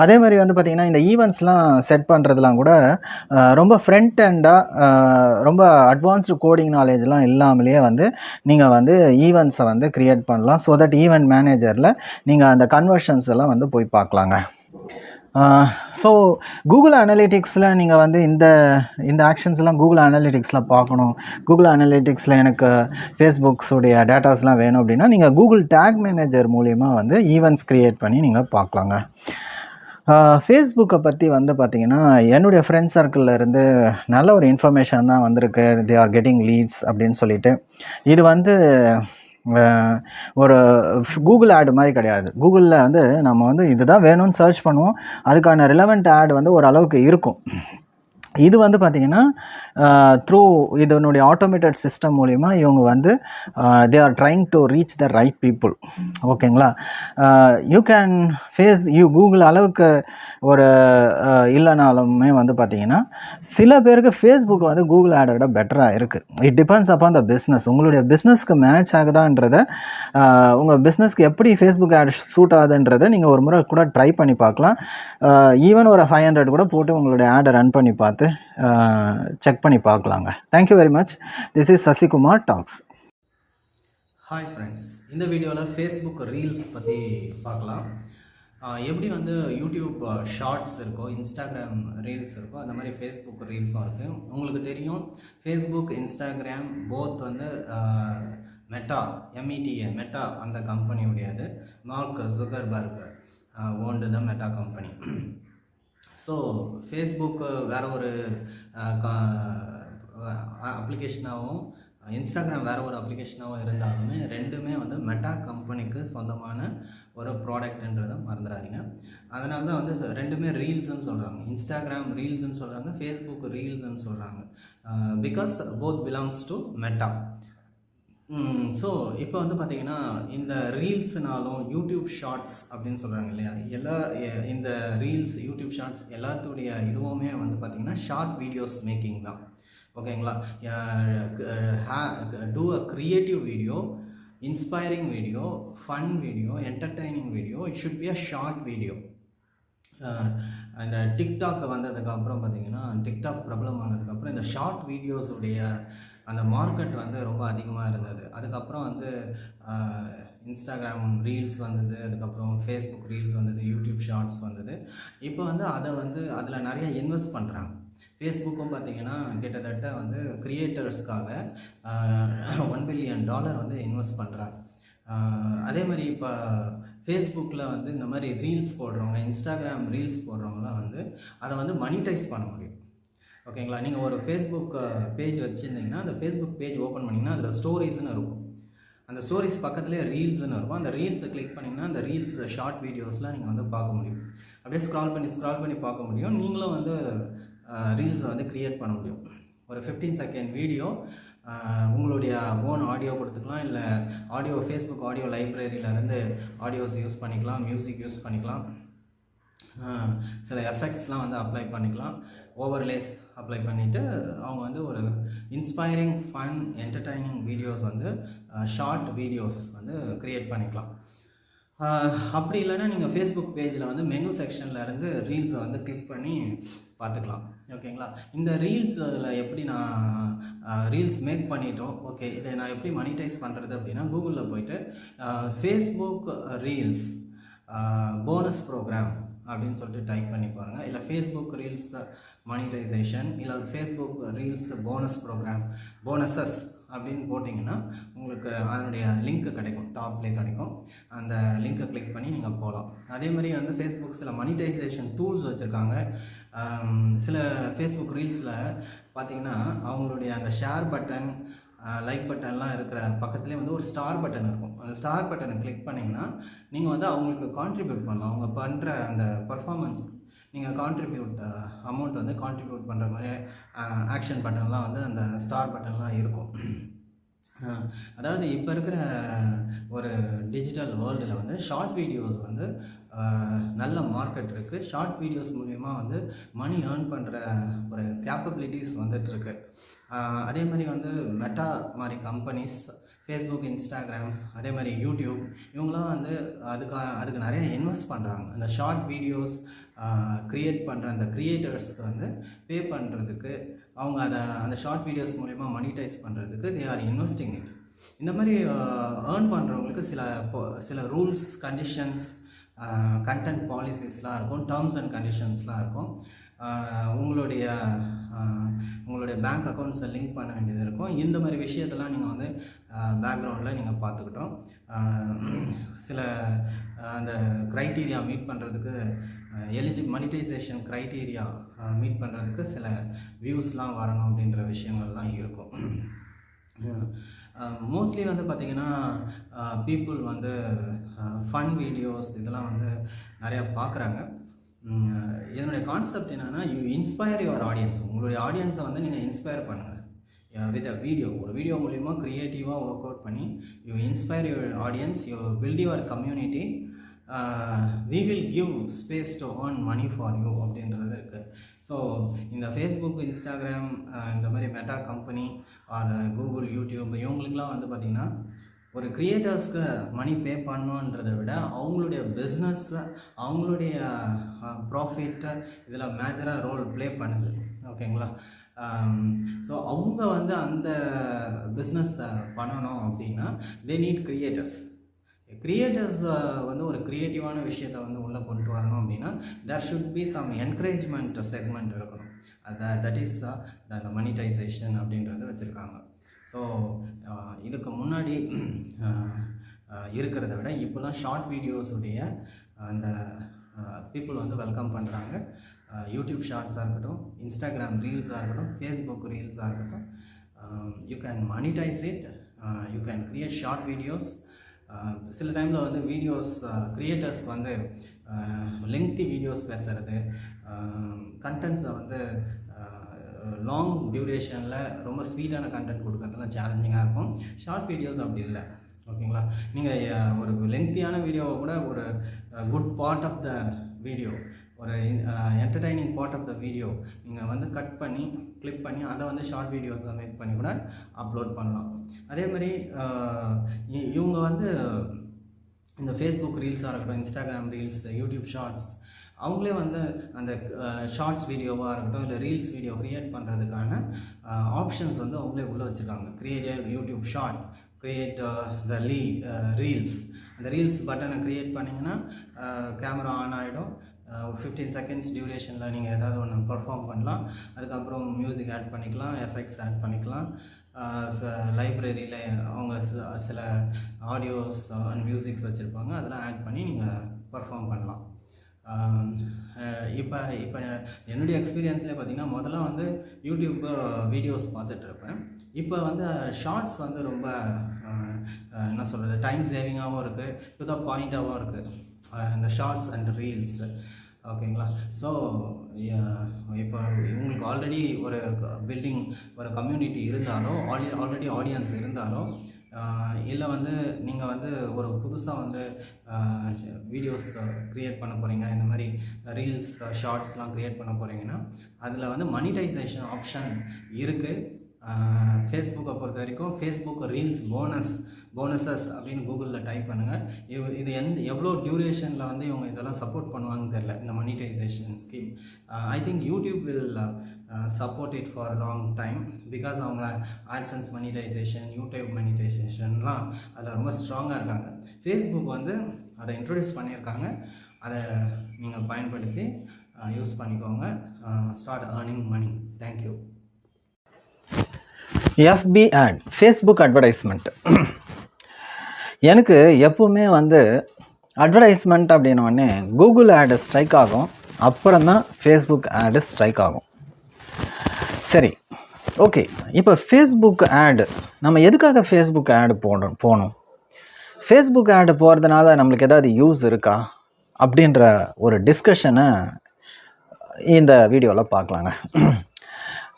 அதே மாதிரி வந்து பார்த்திங்கன்னா இந்த ஈவெண்ட்ஸ்லாம் செட் பண்ணுறதுலாம் கூட ரொம்ப ஃப்ரண்ட் எண்டாக ரொம்ப அட்வான்ஸ்டு கோடிங் நாலேஜ்லாம் இல்லாமலேயே வந்து நீங்கள் வந்து ஈவெண்ட்ஸை வந்து க்ரியேட் பண்ணலாம். ஸோ தட் ஈவெண்ட் மேனேஜரில் நீங்கள் அந்த கன்வர்ஷன்ஸ் எல்லாம் வந்து போய் பார்க்கலாங்க. ஸோ கூகுள் அனலிட்டிக்ஸில் நீங்கள் வந்து இந்த ஆக்ஷன்ஸ்லாம் கூகுள் அனலிட்டிக்ஸில் பார்க்கணும், கூகுள் அனலிட்டிக்ஸில் எனக்கு ஃபேஸ்புக்ஸுடைய டேட்டாஸ்லாம் வேணும் அப்படின்னா நீங்கள் கூகுள் டேக் மேனேஜர் மூலிமா வந்து ஈவெண்ட்ஸ் க்ரியேட் பண்ணி நீங்கள் பார்க்கலாங்க. ஃபேஸ்புக்கை பற்றி வந்து பார்த்திங்கன்னா என்னுடைய ஃப்ரெண்ட் சர்க்கிளில் இருந்து நல்ல ஒரு இன்ஃபர்மேஷன் தான் வந்திருக்கு. தே ஆர் கெட்டிங் லீட்ஸ் அப்படின்னு சொல்லிட்டு. இது வந்து ஒரு கூகுள் ஆடு மாதிரி கிடையாது. கூகுளில் வந்து நம்ம வந்து இதுதான் வேணும்னு சர்ச் பண்ணுவோம், அதுக்கான ரிலவெண்ட் ஆடு வந்து ஓரளவுக்கு இருக்கும். இது வந்து பார்த்திங்கன்னா த்ரூ இதனுடைய ஆட்டோமேட்டட் சிஸ்டம் மூலிமா இவங்க வந்து they are trying to reach the right people. ஓகேங்களா? கூகுள் அளவுக்கு ஒரு இல்லைனாலுமே வந்து பார்த்திங்கன்னா சில பேருக்கு ஃபேஸ்புக் வந்து கூகுள் ஆடை விட பெட்டராக இருக்குது. It depends upon the business. உங்களுடைய பிஸ்னஸ்க்கு மேட்ச் ஆகுதான்றதை, உங்கள் பிஸ்னஸ்க்கு எப்படி ஃபேஸ்புக் ஆட் சூட் ஆகுதுன்றதை நீங்கள் ஒரு முறை கூட ட்ரை பண்ணி பார்க்கலாம். ஈவன் ஒரு 500 கூட போட்டு உங்களுடைய ஆடை ரன் பண்ணி பார்த்து செக் பண்ணி பார்க்கலாங்க. Thank you very much. This is Sasikumar talks. Hi friends, இந்த வீடியோவில் ஃபேஸ்புக் ரீல்ஸ் பற்றி பார்க்கலாம். எப்படி வந்து யூடியூப் ஷார்ட்ஸ் இருக்கோ, இன்ஸ்டாகிராம் ரீல்ஸ் இருக்கோ, அந்த மாதிரி ஃபேஸ்புக் ரீல்ஸும் இருக்குது. உங்களுக்கு தெரியும் ஃபேஸ்புக், இன்ஸ்டாகிராம் போத் வந்து மெட்டா அந்த கம்பெனியுடையது. Mark Zuckerberg owned the Meta company. So ஃபேஸ்புக்கு வேறு ஒரு அப்ளிகேஷனாகவும், இன்ஸ்டாகிராம் வேறு ஒரு அப்ளிகேஷனாகவும் இருந்தாலுமே ரெண்டுமே வந்து மெட்டா கம்பெனிக்கு சொந்தமான ஒரு ப்ராடக்ட்ன்றதை மறந்துடாதீங்க. அதனால தான் வந்து ரெண்டுமே ரீல்ஸ்ன்னு சொல்கிறாங்க. இன்ஸ்டாகிராம் ரீல்ஸ்ன்னு சொல்கிறாங்க, ஃபேஸ்புக் ரீல்ஸ்ன்னு சொல்கிறாங்க. Because both belongs to meta. So இப்போ வந்து பார்த்திங்கன்னா இந்த ரீல்ஸ்னாலும் யூடியூப் ஷார்ட்ஸ் அப்படின்னு சொல்கிறாங்க இல்லையா, இந்த ரீல்ஸ், யூடியூப் ஷார்ட்ஸ் எல்லாத்துடைய இதுவுமே வந்து பார்த்திங்கன்னா ஷார்ட் வீடியோஸ் மேக்கிங் தான். ஓகேங்களா? To a creative video, inspiring video, fun video, entertaining video. It should be a short video. அந்த டிக்டாக் வந்ததுக்கப்புறம் பார்த்திங்கன்னா, டிக்டாக் பிரபலமானதுக்கப்புறம் இந்த ஷார்ட் வீடியோஸுடைய அந்த மார்க்கெட் வந்து ரொம்ப அதிகமாக இருந்தது. அதுக்கப்புறம் வந்து இன்ஸ்டாகிராம் ரீல்ஸ் வந்தது, அதுக்கப்புறம் ஃபேஸ்புக் ரீல்ஸ் வந்தது, யூடியூப் ஷார்ட்ஸ் வந்தது. இப்போ வந்து அதில் நிறைய இன்வெஸ்ட் பண்ணுறாங்க. ஃபேஸ்புக்கும் பார்த்திங்கன்னா கிட்டத்தட்ட வந்து க்ரியேட்டர்ஸ்க்காக $1 பில்லியன் வந்து இன்வெஸ்ட் பண்ணுறாங்க. அதே மாதிரி இப்போ ஃபேஸ்புக்கில் வந்து இந்த மாதிரி ரீல்ஸ் போடுறவங்க, இன்ஸ்டாகிராம் ரீல்ஸ் போடுறவங்களாம் வந்து அதை வந்து மனிட்டைஸ் பண்ண முடியும். ஓகேங்களா. நீங்கள் ஒரு ஃபேஸ்புக் பேஜ் வச்சுருந்தீங்கன்னா அந்த ஃபேஸ்புக் பேஜ் ஓப்பன் பண்ணிங்கன்னா அதில் ஸ்டோரிஸ்னு இருக்கும். அந்த ஸ்டோரிஸ் பக்கத்துலேயே ரீல்ஸ்னு இருக்கும். அந்த ரீல்ஸை கிளிக் பண்ணிங்கன்னா அந்த ரீல்ஸ் ஷார்ட் வீடியோஸ்லாம் நீங்கள் வந்து பார்க்க முடியும். அப்படியே ஸ்க்ரால் பண்ணி பார்க்க முடியும். நீங்களும் வந்து ரீல்ஸை வந்து க்ரியேட் பண்ண முடியும். ஒரு 15 செகண்ட் வீடியோ உங்களுடைய ஓன் ஆடியோ கொடுத்துக்கலாம், இல்லை ஆடியோ ஃபேஸ்புக் ஆடியோ லைப்ரரியிலேருந்து ஆடியோஸ் யூஸ் பண்ணிக்கலாம், மியூசிக் யூஸ் பண்ணிக்கலாம், சில எஃபெக்ட்ஸ்லாம் வந்து அப்ளை பண்ணிக்கலாம், ஓவர்லேஸ் அப்ளை பண்ணிவிட்டு அவங்க வந்து ஒரு இன்ஸ்பைரிங் ஃபன் என்டர்டைனிங் வீடியோஸ் வந்து ஷார்ட் வீடியோஸ் வந்து க்ரியேட் பண்ணிக்கலாம். அப்படி இல்லைன்னா நீங்கள் ஃபேஸ்புக் பேஜில் வந்து மெனு செக்ஷனில் இருந்து ரீல்ஸை வந்து கிளிக் பண்ணி பார்த்துக்கலாம். ஓகேங்களா. இந்த ரீல்ஸில் எப்படி நான் ரீல்ஸ் மேக் பண்ணிட்டோம், ஓகே இதை நான் எப்படி மனிடைஸ் பண்ணுறது அப்படின்னா கூகுளில் போயிட்டு ஃபேஸ்புக் ரீல்ஸ் போனஸ் ப்ரோக்ராம் அப்படின்னு சொல்லிட்டு டைப் பண்ணி பாருங்கள். இல்லை ஃபேஸ்புக் ரீல்ஸ் மானிட்டைசேஷன், இல்லை Facebook reels bonus programme, bonuses அப்படின்னு போட்டிங்கன்னா உங்களுக்கு அதனுடைய லிங்க்கு கிடைக்கும், டாப்லேயே கிடைக்கும். அந்த லிங்க்கை கிளிக் பண்ணி நீங்கள் போகலாம். அதே மாதிரி வந்து ஃபேஸ்புக் சில மனிட்டைசேஷன் டூல்ஸ் வச்சுருக்காங்க. சில ஃபேஸ்புக் ரீல்ஸில் பார்த்திங்கன்னா அவங்களுடைய அந்த ஷேர் பட்டன், லைக் பட்டன்லாம் இருக்கிற பக்கத்துலேயே வந்து ஒரு ஸ்டார் பட்டன் இருக்கும். அந்த ஸ்டார் பட்டனை கிளிக் பண்ணிங்கன்னா நீங்கள் வந்து அவங்களுக்கு கான்ட்ரிபியூட் பண்ணலாம். அவங்க பண்ணுற அந்த பர்ஃபார்மன்ஸ் நீங்கள் கான்ட்ரிபியூட் அமௌண்ட் வந்து கான்ட்ரிபியூட் பண்ணுற மாதிரி ஆக்ஷன் பட்டன்லாம் வந்து அந்த ஸ்டார் பட்டன்லாம் இருக்கும். அதாவது இப்போ இருக்கிற ஒரு டிஜிட்டல் வேர்ல்டில் வந்து ஷார்ட் வீடியோஸ் வந்து நல்ல மார்க்கெட் இருக்குது. ஷார்ட் வீடியோஸ் மூலமா வந்து மணி ஏர்ன் பண்ணுற ஒரு கேப்பபிலிட்டிஸ் வந்துட்டுருக்கு. அதே மாதிரி வந்து மெட்டா மாதிரி கம்பெனிஸ், ஃபேஸ்புக், இன்ஸ்டாகிராம், அதே மாதிரி யூடியூப், இவங்களாம் வந்து அதுக்கு நிறைய இன்வெஸ்ட் பண்ணுறாங்க. அந்த ஷார்ட் வீடியோஸ் க்ரியேட் பண்ணுற அந்த க்ரியேட்டர்ஸ்க்கு வந்து பே பண்ணுறதுக்கு, அவங்க அந்த ஷார்ட் வீடியோஸ் மூலிமா மனிடைஸ் பண்ணுறதுக்கு தே ஆர் இன்வெஸ்டிங் இட். இந்த மாதிரி ஏர்ன் பண்ணுறவங்களுக்கு சில ரூல்ஸ், கண்டிஷன்ஸ், கண்டென்ட் பாலிசிஸ்லாம் இருக்கும், டேர்ம்ஸ் அண்ட் கண்டிஷன்ஸ்லாம் இருக்கும். உங்களுடைய பேங்க் அக்கௌண்ட்ஸை லிங்க் பண்ண வேண்டியது இருக்கும். இந்த மாதிரி விஷயத்தெல்லாம் நீங்கள் வந்து பேக்ரவுண்டில் நீங்கள் பார்த்துக்கிட்டோம். சில அந்த க்ரைட்டீரியா மீட் பண்ணுறதுக்கு, மனிட்டைசேஷன் க்ரைட்டீரியா மீட் பண்ணுறதுக்கு சில வியூஸ்லாம் வரணும் அப்படின்ற விஷயங்கள்லாம் இருக்கும். மோஸ்ட்லி வந்து பார்த்திங்கன்னா பீப்புள் வந்து ஃபன் வீடியோஸ் இதெல்லாம் வந்து நிறையா பார்க்குறாங்க. இதனுடைய கான்செப்ட் என்னென்னா, யூ இன்ஸ்பயர் யுவர் ஆடியன்ஸ். உங்களுடைய ஆடியன்ஸை வந்து நீங்கள் இன்ஸ்பயர் பண்ணுங்கள் வித் அ வீடியோ. ஒரு வீடியோ மூலிமா க்ரியேட்டிவாக ஒர்க் அவுட் பண்ணி you inspire your audience, you build your community, we will give space to earn money for you அப்படின்றது இருக்குது. ஸோ இந்த ஃபேஸ்புக், இன்ஸ்டாகிராம், இந்த மாதிரி meta company R Google, YouTube, இவங்களுக்குலாம் வந்து பார்த்திங்கன்னா ஒரு க்ரியேட்டர்ஸ்க்கு மணி பே பண்ணணுன்றதை விட அவங்களுடைய பிஸ்னஸ், அவங்களுடைய ப்ராஃபிட்டை இதில் மேஜராக ரோல் ப்ளே பண்ணுது. ஓகேங்களா. ஸோ அவங்க வந்து அந்த பிஸ்னஸ் பண்ணணும் அப்படின்னா தே நீட் க்ரியேட்டர்ஸ் வந்து ஒரு க்ரியேட்டிவான விஷயத்தை வந்து உள்ளே கொண்டு வரணும் அப்படின்னா there should be some encouragement segment இருக்கணும். தட் இஸ் த மனிட்டைசேஷன் அப்படின்றது வச்சுருக்காங்க. ஸோ இதுக்கு முன்னாடி இருக்கிறத விட இப்போலாம் ஷார்ட் வீடியோஸுடைய அந்த பீப்புள் வந்து வெல்கம் பண்ணுறாங்க. யூடியூப் ஷார்ட்ஸாக இருக்கட்டும், இன்ஸ்டாகிராம் ரீல்ஸாக இருக்கட்டும், ஃபேஸ்புக் ரீல்ஸாக இருக்கட்டும், you can monetize it, you can create short videos. சில டைமில் வந்து வீடியோஸ் க்ரியேட்டர்ஸ்க்கு வந்து லெங்க்தி வீடியோஸ் பேசுகிறது, கண்டென்ட்ஸை வந்து லாங் டியூரேஷனில் ரொம்ப ஸ்வீட்டான கண்டென்ட் கொடுக்குறதுலாம் சேலஞ்சிங்காக இருக்கும். ஷார்ட் வீடியோஸ் அப்படி இல்லை. ஓகேங்களா. நீங்கள் ஒரு லெங்க்தியான வீடியோவை கூட ஒரு good part of the video, ஒரு entertaining part of the video நீங்கள் வந்து கட் பண்ணி கிளிக் பண்ணி அதை வந்து ஷார்ட் வீடியோஸை மேக் பண்ணி கூட அப்லோட் பண்ணலாம். அதே மாதிரி இவங்க வந்து இந்த ஃபேஸ்புக் ரீல்ஸாக இருக்கட்டும், இன்ஸ்டாகிராம் ரீல்ஸ், யூடியூப் ஷார்ட்ஸ், அவங்களே வந்து அந்த ஷார்ட்ஸ் வீடியோவாக இருக்கட்டும், இல்லை ரீல்ஸ் வீடியோ க்ரியேட் பண்ணுறதுக்கான ஆப்ஷன்ஸ் வந்து அவங்களே உள்ளே வச்சுருக்காங்க. க்ரியேட் யூடியூப் ஷார்ட், க்ரியேட் த ரீல்ஸ். அந்த ரீல்ஸ் பட்டனை க்ரியேட் பண்ணிங்கன்னா கேமரா ஆன் ஆகிடும். 15 செகண்ட்ஸ் டியூரேஷனில் நீங்கள் ஏதாவது ஒன்று பர்ஃபார்ம் பண்ணலாம். அதுக்கப்புறம் மியூசிக் ஆட் பண்ணிக்கலாம், எஃபெக்ட்ஸ் ஆட் பண்ணிக்கலாம். லைப்ரரியில் அவங்க சில ஆடியோஸ் அண்ட் மியூசிக்ஸ் வச்சுருப்பாங்க, அதெல்லாம் ஆட் பண்ணி நீங்கள் பர்ஃபார்ம் பண்ணலாம். இப்போ இப்போ என்னுடைய எக்ஸ்பீரியன்ஸ்லேயே பார்த்தீங்கன்னா முதல்ல வந்து யூடியூப் வீடியோஸ் பார்த்துட்ருப்பேன். இப்போ வந்து ஷார்ட்ஸ் வந்து ரொம்ப என்ன சொல்கிறது, டைம் சேவிங்காகவும் இருக்குது, டு த பாயிண்ட்டாகவும் இருக்குது இந்த ஷார்ட்ஸ் அண்ட் ரீல்ஸ். ஓகேங்களா? ஸோ இப்போ உங்களுக்கு ஆல்ரெடி ஒரு பில்டிங், ஒரு கம்யூனிட்டி இருந்தாலும், ஆல்ரெடி ஆடியன்ஸ் இருந்தாலும், இல்லை வந்து நீங்கள் வந்து ஒரு புதுசாக வந்து வீடியோஸ் க்ரியேட் பண்ண போகிறீங்க, இந்த மாதிரி ரீல்ஸ் ஷார்ட்ஸ்லாம் க்ரியேட் பண்ண போகிறீங்கன்னா அதில் வந்து மனிடைசேஷன் ஆப்ஷன் இருக்குது. ஃபேஸ்புக்கை பொறுத்த வரைக்கும் ஃபேஸ்புக் ரீல்ஸ் போனஸஸ் அப்படின்னு கூகுளில் டைப் பண்ணுங்கள். இது எவ்வளோ டியூரேஷனில் வந்து இவங்க இதெல்லாம் சப்போர்ட் பண்ணுவாங்கன்னு தெரியல, இந்த monetization scheme. I think YouTube will support it for long time, because அவங்க ஆட்சன்ஸ் மனிடைசேஷன், யூடியூப் மனிடைசேஷன்லாம் அதில் ரொம்ப ஸ்ட்ராங்காக இருக்காங்க. ஃபேஸ்புக் வந்து அதை இன்ட்ரடியூஸ் பண்ணியிருக்காங்க. அதை நீங்கள் பயன்படுத்தி யூஸ் பண்ணிக்கோங்க. Start earning money. Thank you. FB ad, Facebook advertisement. எனக்கு எப்போவுமே வந்து அட்வர்டைஸ்மெண்ட் அப்படின்னோடனே கூகுள் ஆடு ஸ்ட்ரைக் ஆகும், அப்புறம் தான் ஃபேஸ்புக் ஆடு ஸ்ட்ரைக் ஆகும். சரி, ஓகே. இப்போ ஃபேஸ்புக் ஆடு நம்ம எதுக்காக ஃபேஸ்புக் ஆடு போகணும்? ஃபேஸ்புக் ஆடு போகிறதுனால நம்மளுக்கு ஏதாவது யூஸ் இருக்கா அப்படின்ற ஒரு டிஸ்கஷனை இந்த வீடியோவில் பார்க்கலாங்க.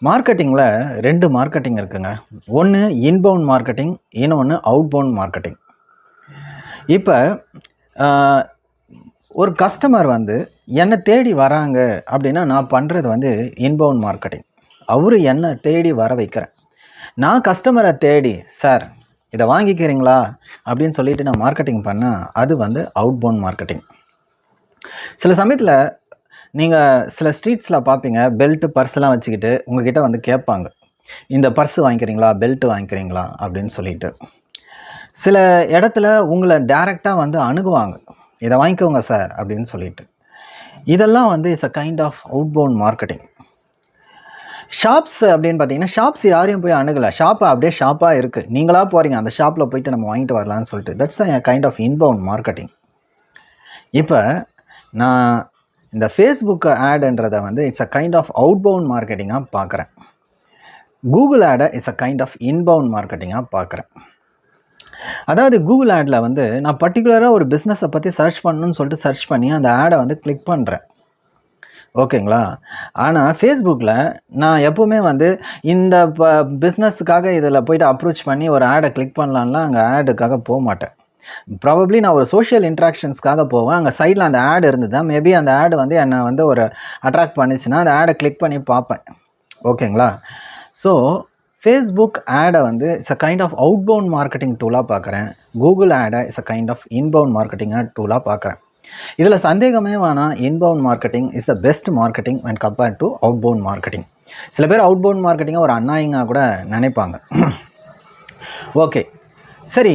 மார்க்கெட்டிங்கில் 2 மார்க்கெட்டிங் இருக்குங்க. ஒன்று இன்பவுண்ட் மார்க்கெட்டிங், இன்னொன்று அவுட்பவுண்ட் மார்க்கெட்டிங். இப்போ ஒரு கஸ்டமர் வந்து என்னை தேடி வராங்க அப்படின்னா நான் பண்ணுறது வந்து இன்பவுண்ட் மார்க்கெட்டிங். அவர் என்னை தேடி வர வைக்கிறேன். நான் கஸ்டமரை தேடி, சார் இதை வாங்கிக்கிறீங்களா அப்படின்னு சொல்லிட்டு நான் மார்க்கெட்டிங் பண்ணால் அது வந்து அவுட்பவுண்ட் மார்க்கெட்டிங். சில சமயத்தில் நீங்கள் சில ஸ்ட்ரீட்ஸில் பார்ப்பீங்க, பெல்ட்டு பர்ஸ்லாம் வச்சுக்கிட்டு உங்ககிட்ட வந்து கேட்பாங்க, இந்த பர்ஸு வாங்கிக்கிறீங்களா, பெல்ட்டு வாங்கிக்கிறீங்களா அப்படின்னு சொல்லிட்டு. சில இடத்துல உங்களை டைரெக்டாக வந்து அணுகுவாங்க, இதை வாங்கிக்கோங்க சார் அப்படின்னு சொல்லிட்டு. இதெல்லாம் வந்து it's a kind of outbound marketing. Shops அப்படின்னு பார்த்தீங்கன்னா, ஷாப்ஸ் யாரையும் போய் அணுகலை, ஷாப்பை அப்படியே ஷாப்பாக இருக்குது, நீங்களாக போகிறீங்க அந்த ஷாப்பில் போயிட்டு நம்ம வாங்கிட்டு வரலான்னு சொல்லிட்டு. That's a kind of inbound marketing. இப்போ நான் இந்த ஃபேஸ்புக் ஆடுன்றதை வந்து it's a kind of outbound மார்க்கெட்டிங்காக பார்க்குறேன். கூகுள் ஆடை it's a kind of inbound மார்க்கெட்டிங்காக பார்க்குறேன். அதாவது கூகுள் ஆடில் வந்து நான் பர்டிகுலராக ஒரு பிஸ்னஸை பற்றி சர்ச் பண்ணணும்னு சொல்லிட்டு சர்ச் பண்ணி அந்த ஆடை வந்து கிளிக் பண்ணுறேன். ஓகேங்களா? ஆனால் ஃபேஸ்புக்கில் நான் எப்போவுமே வந்து இந்த பிஸ்னஸுக்காக இதில் போய்ட்டு அப்ரோச் பண்ணி ஒரு ஆடை கிளிக் பண்ணலான்லாம் அங்கே ஆடுக்காக போக மாட்டேன். ப்ராபப்ளி நான் ஒரு சோஷியல் இன்ட்ராக்ஷன்ஸ்க்காக போவேன். அங்கே சைடில் அந்த ஆடு இருந்தது தான், மேபி அந்த ஆடு வந்து என்னை வந்து ஒரு அட்ராக்ட் பண்ணிச்சுன்னா அந்த ஆடை கிளிக் பண்ணி பார்ப்பேன். ஓகேங்களா? ஸோ ஃபேஸ்புக் ஆடை வந்து it's a kind of outbound marketing டூலாக பார்க்குறேன். கூகுள் ஆடை it's a kind of inbound marketing டூலாக பார்க்குறேன். இதில் சந்தேகமே வேணாம், inbound marketing is the best marketing when compared to outbound marketing. சில பேர் அவுட்பவுண்ட் மார்க்கெட்டிங்கை ஒரு அன்னாயிங்காக கூட நினைப்பாங்க. ஓகே, சரி.